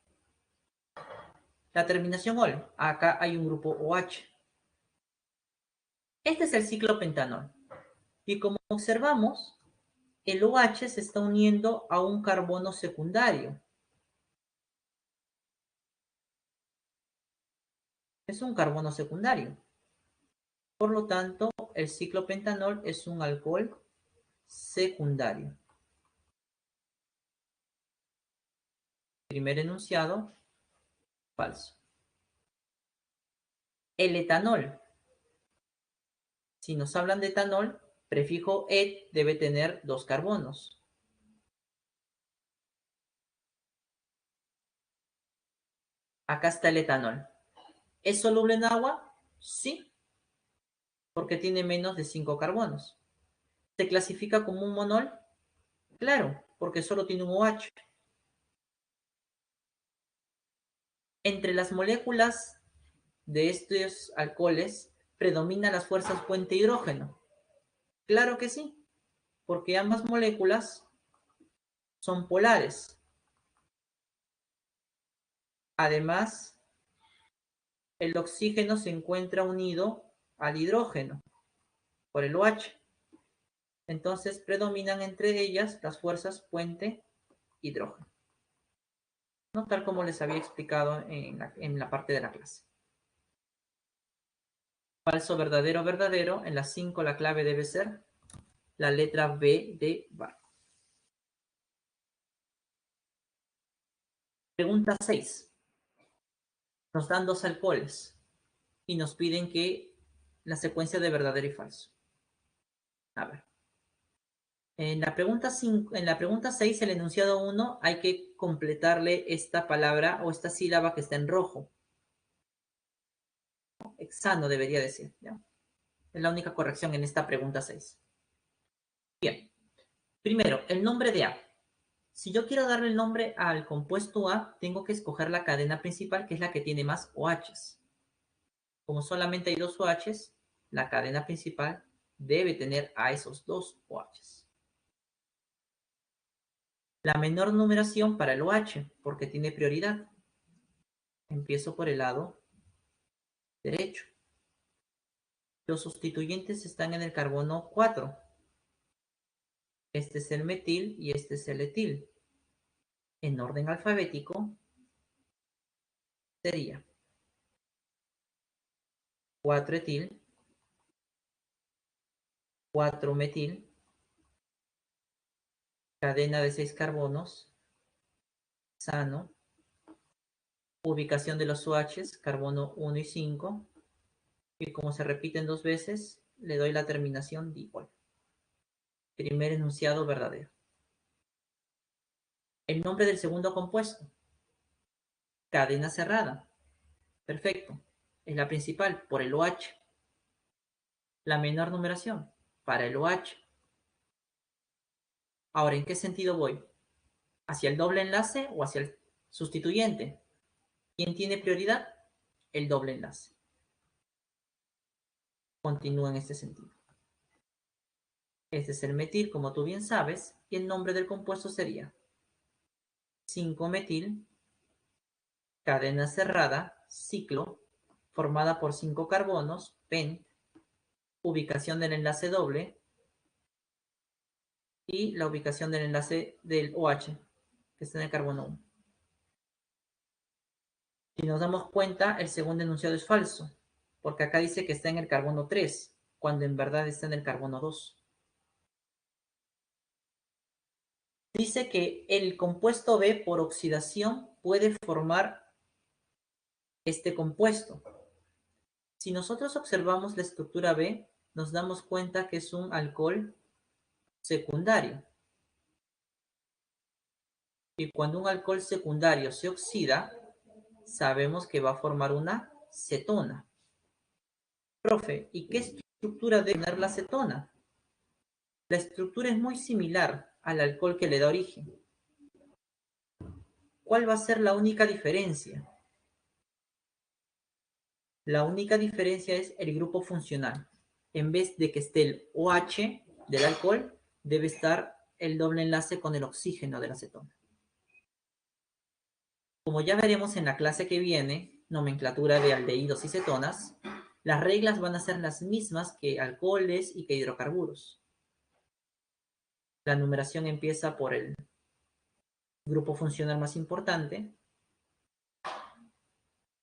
La terminación ol, acá hay un grupo OH. Este es el ciclopentanol. Y como observamos, el OH se está uniendo a un carbono secundario. Es un carbono secundario. Por lo tanto, el ciclopentanol es un alcohol secundario. Primer enunciado, falso. El etanol. Si nos hablan de etanol, prefijo et debe tener 2 carbonos. Acá está el etanol. ¿Es soluble en agua? Sí, porque tiene menos de 5 carbonos. ¿Se clasifica como un monol? Claro, porque solo tiene un OH. Entre las moléculas de estos alcoholes predominan las fuerzas puente hidrógeno. Claro que sí, porque ambas moléculas son polares. Además, el oxígeno se encuentra unido al hidrógeno por el OH. Entonces predominan entre ellas las fuerzas puente hidrógeno. ¿No? Tal como les había explicado en la parte de la clase. Falso, verdadero, verdadero. En la 5 la clave debe ser la letra B de barco. Pregunta 6. Nos dan 2 alcoholes y nos piden que la secuencia de verdadero y falso. A ver. En la pregunta 6, el enunciado 1, hay que completarle esta palabra o esta sílaba que está en rojo. Hexano debería decir, ¿ya? Es la única corrección en esta pregunta 6. Bien. Primero, el nombre de A. Si yo quiero darle el nombre al compuesto A, tengo que escoger la cadena principal, que es la que tiene más OHs. Como solamente hay dos OHs, la cadena principal debe tener a esos dos OHs. La menor numeración para el OH, porque tiene prioridad. Empiezo por el lado derecho. Los sustituyentes están en el carbono 4. Este es el metil y este es el etil. En orden alfabético sería 4-etil, 4-metil, cadena de 6 carbonos, sano, ubicación de los OHs, carbono 1 y 5, y como se repiten dos veces, le doy la terminación dipol. Primer enunciado verdadero. El nombre del segundo compuesto, cadena cerrada. Perfecto. Es la principal por el OH. La menor numeración para el OH. Ahora, ¿en qué sentido voy? ¿Hacia el doble enlace o hacia el sustituyente? ¿Quién tiene prioridad? El doble enlace. Continúa en este sentido. Este es el metil, como tú bien sabes, y el nombre del compuesto sería 5-metil, cadena cerrada, ciclo, formada por 5 carbonos, pent, ubicación del enlace doble, y la ubicación del enlace del OH, que está en el carbono 1. Si nos damos cuenta, el segundo enunciado es falso, porque acá dice que está en el carbono 3, cuando en verdad está en el carbono 2. Dice que el compuesto B por oxidación puede formar este compuesto. Si nosotros observamos la estructura B, nos damos cuenta que es un alcohol secundario. Y cuando un alcohol secundario se oxida, sabemos que va a formar una cetona. Profe, ¿y qué estructura debe tener la cetona? La estructura es muy similar al alcohol que le da origen. ¿Cuál va a ser la única diferencia? La única diferencia es el grupo funcional. En vez de que esté el OH del alcohol, debe estar el doble enlace con el oxígeno de la acetona. Como ya veremos en la clase que viene, nomenclatura de aldehídos y cetonas, las reglas van a ser las mismas que alcoholes y que hidrocarburos. La numeración empieza por el grupo funcional más importante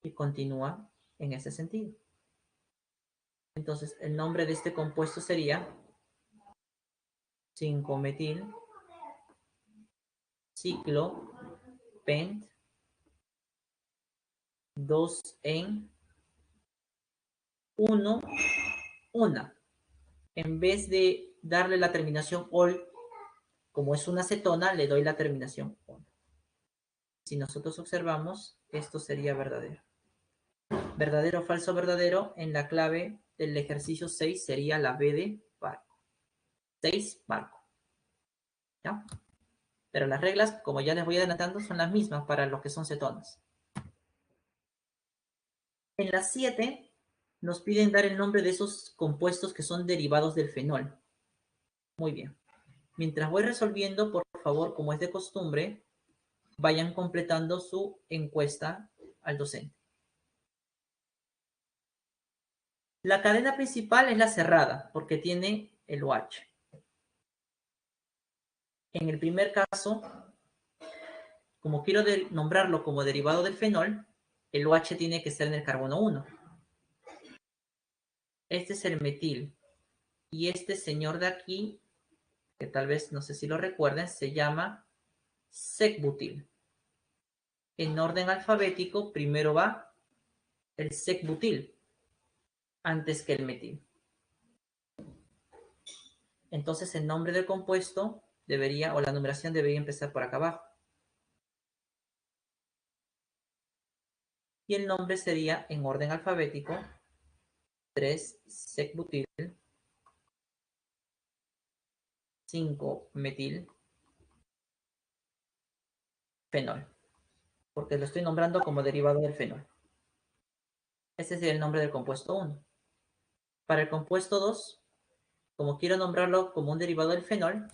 y continúa en ese sentido. Entonces, el nombre de este compuesto sería 5-metil, ciclo, pent, 2 en 1, 1. En vez de darle la terminación ol, como es una acetona, le doy la terminación ol. Si nosotros observamos, esto sería verdadero. Verdadero, falso, verdadero, en la clave del ejercicio 6 sería la B de barco. 6, barco. ¿Ya? Pero las reglas, como ya les voy adelantando, son las mismas para los que son cetonas. En la 7 nos piden dar el nombre de esos compuestos que son derivados del fenol. Muy bien. Mientras voy resolviendo, por favor, como es de costumbre, vayan completando su encuesta al docente. La cadena principal es la cerrada, porque tiene el OH. En el primer caso, como quiero nombrarlo como derivado del fenol, el OH tiene que ser en el carbono 1. Este es el metil. Y este señor de aquí, que tal vez no sé si lo recuerden, se llama secbutil. En orden alfabético, primero va el secbutil antes que el metil. Entonces el nombre del compuesto debería, o la numeración debería empezar por acá abajo. Y el nombre sería en orden alfabético 3-secbutil, 5-metil fenol, porque lo estoy nombrando como derivado del fenol. Ese sería el nombre del compuesto 1. Para el compuesto 2, como quiero nombrarlo como un derivado del fenol,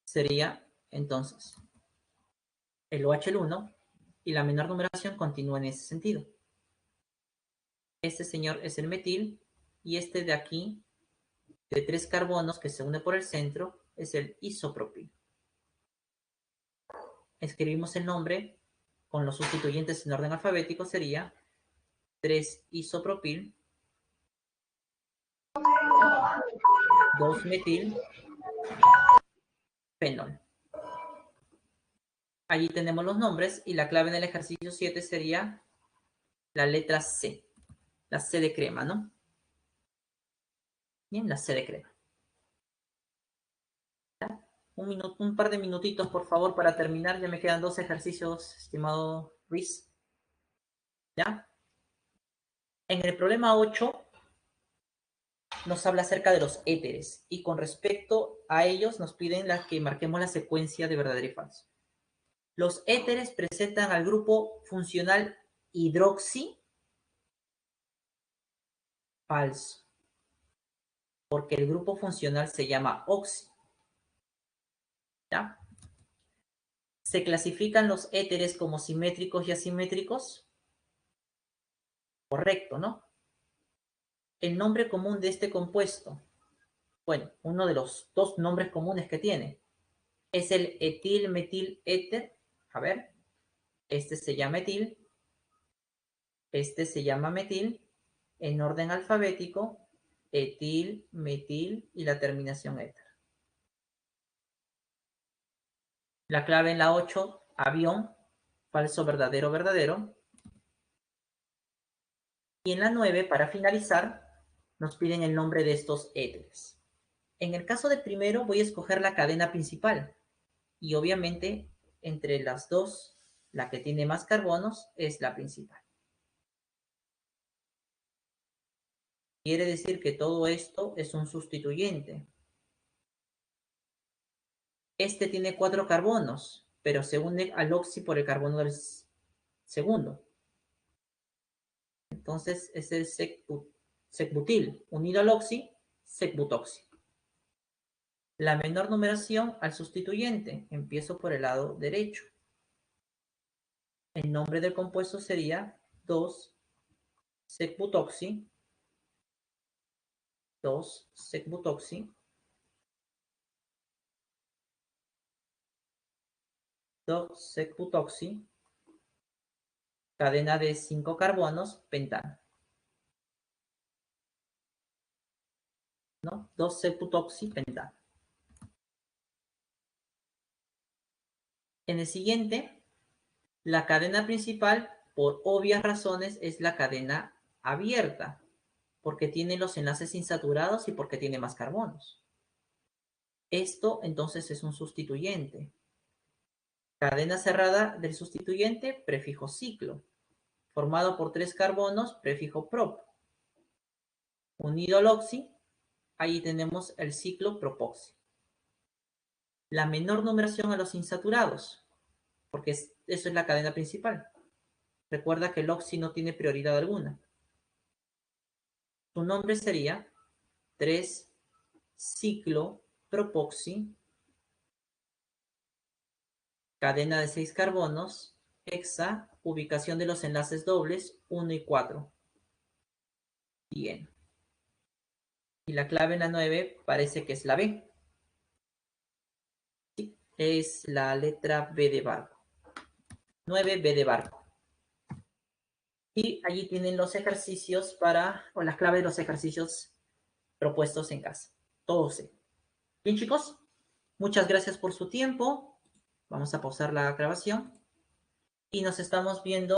sería entonces el OH1 y la menor numeración continúa en ese sentido. Este señor es el metil y este de aquí, de 3 carbonos que se une por el centro, es el isopropil. Escribimos el nombre con los sustituyentes en orden alfabético, sería 3-isopropil, 2-metil fenol. Allí tenemos los nombres y la clave en el ejercicio 7 sería la letra C. La C de crema, ¿no? Bien, la C de crema. ¿Ya? Un par de minutitos, por favor, para terminar. Ya me quedan 2 ejercicios, estimado Ruiz. ¿Ya? En el problema 8 nos habla acerca de los éteres y con respecto a ellos nos piden que marquemos la secuencia de verdadero y falso. Los éteres presentan al grupo funcional hidroxi. Falso, porque el grupo funcional se llama oxi. ¿Ya? ¿Se clasifican los éteres como simétricos y asimétricos? Correcto, ¿no? El nombre común de este compuesto, bueno, uno de los 2 nombres comunes que tiene, es el etil-metil-éter. A ver, este se llama etil, este se llama metil, en orden alfabético, etil, metil y la terminación éter. La clave en la 8, avión, falso, verdadero, verdadero. Y en la 9, para finalizar, nos piden el nombre de estos éteres. En el caso del primero, voy a escoger la cadena principal. Y obviamente, entre las dos, la que tiene más carbonos es la principal. Quiere decir que todo esto es un sustituyente. Este tiene 4 carbonos, pero se une al oxi por el carbono del segundo. Entonces es el secbutil unido al oxi, secbutoxi. La menor numeración al sustituyente. Empiezo por el lado derecho. El nombre del compuesto sería 2-secbutoxi, 2-secbutoxi, 2-secbutoxi, cadena de 5 carbonos, pentano. ¿No? 2-secbutoxi, pentano. En el siguiente, la cadena principal, por obvias razones, es la cadena abierta, porque tiene los enlaces insaturados y porque tiene más carbonos. Esto entonces es un sustituyente. Cadena cerrada del sustituyente, prefijo ciclo, formado por 3 carbonos, prefijo prop. Unido al oxi, ahí tenemos el ciclo propoxi. La menor numeración a los insaturados, porque eso es la cadena principal. Recuerda que el oxi no tiene prioridad alguna. Su nombre sería 3-ciclo-propoxi, cadena de 6 carbonos, hexa, ubicación de los enlaces dobles 1 y 4. Bien. Y la clave en la 9 parece que es la B. Sí, es la letra B de barco. 9B de barco. Y allí tienen los ejercicios o las claves de los ejercicios propuestos en casa. Todos C. Bien, chicos, muchas gracias por su tiempo. Vamos a pausar la grabación. Y nos estamos viendo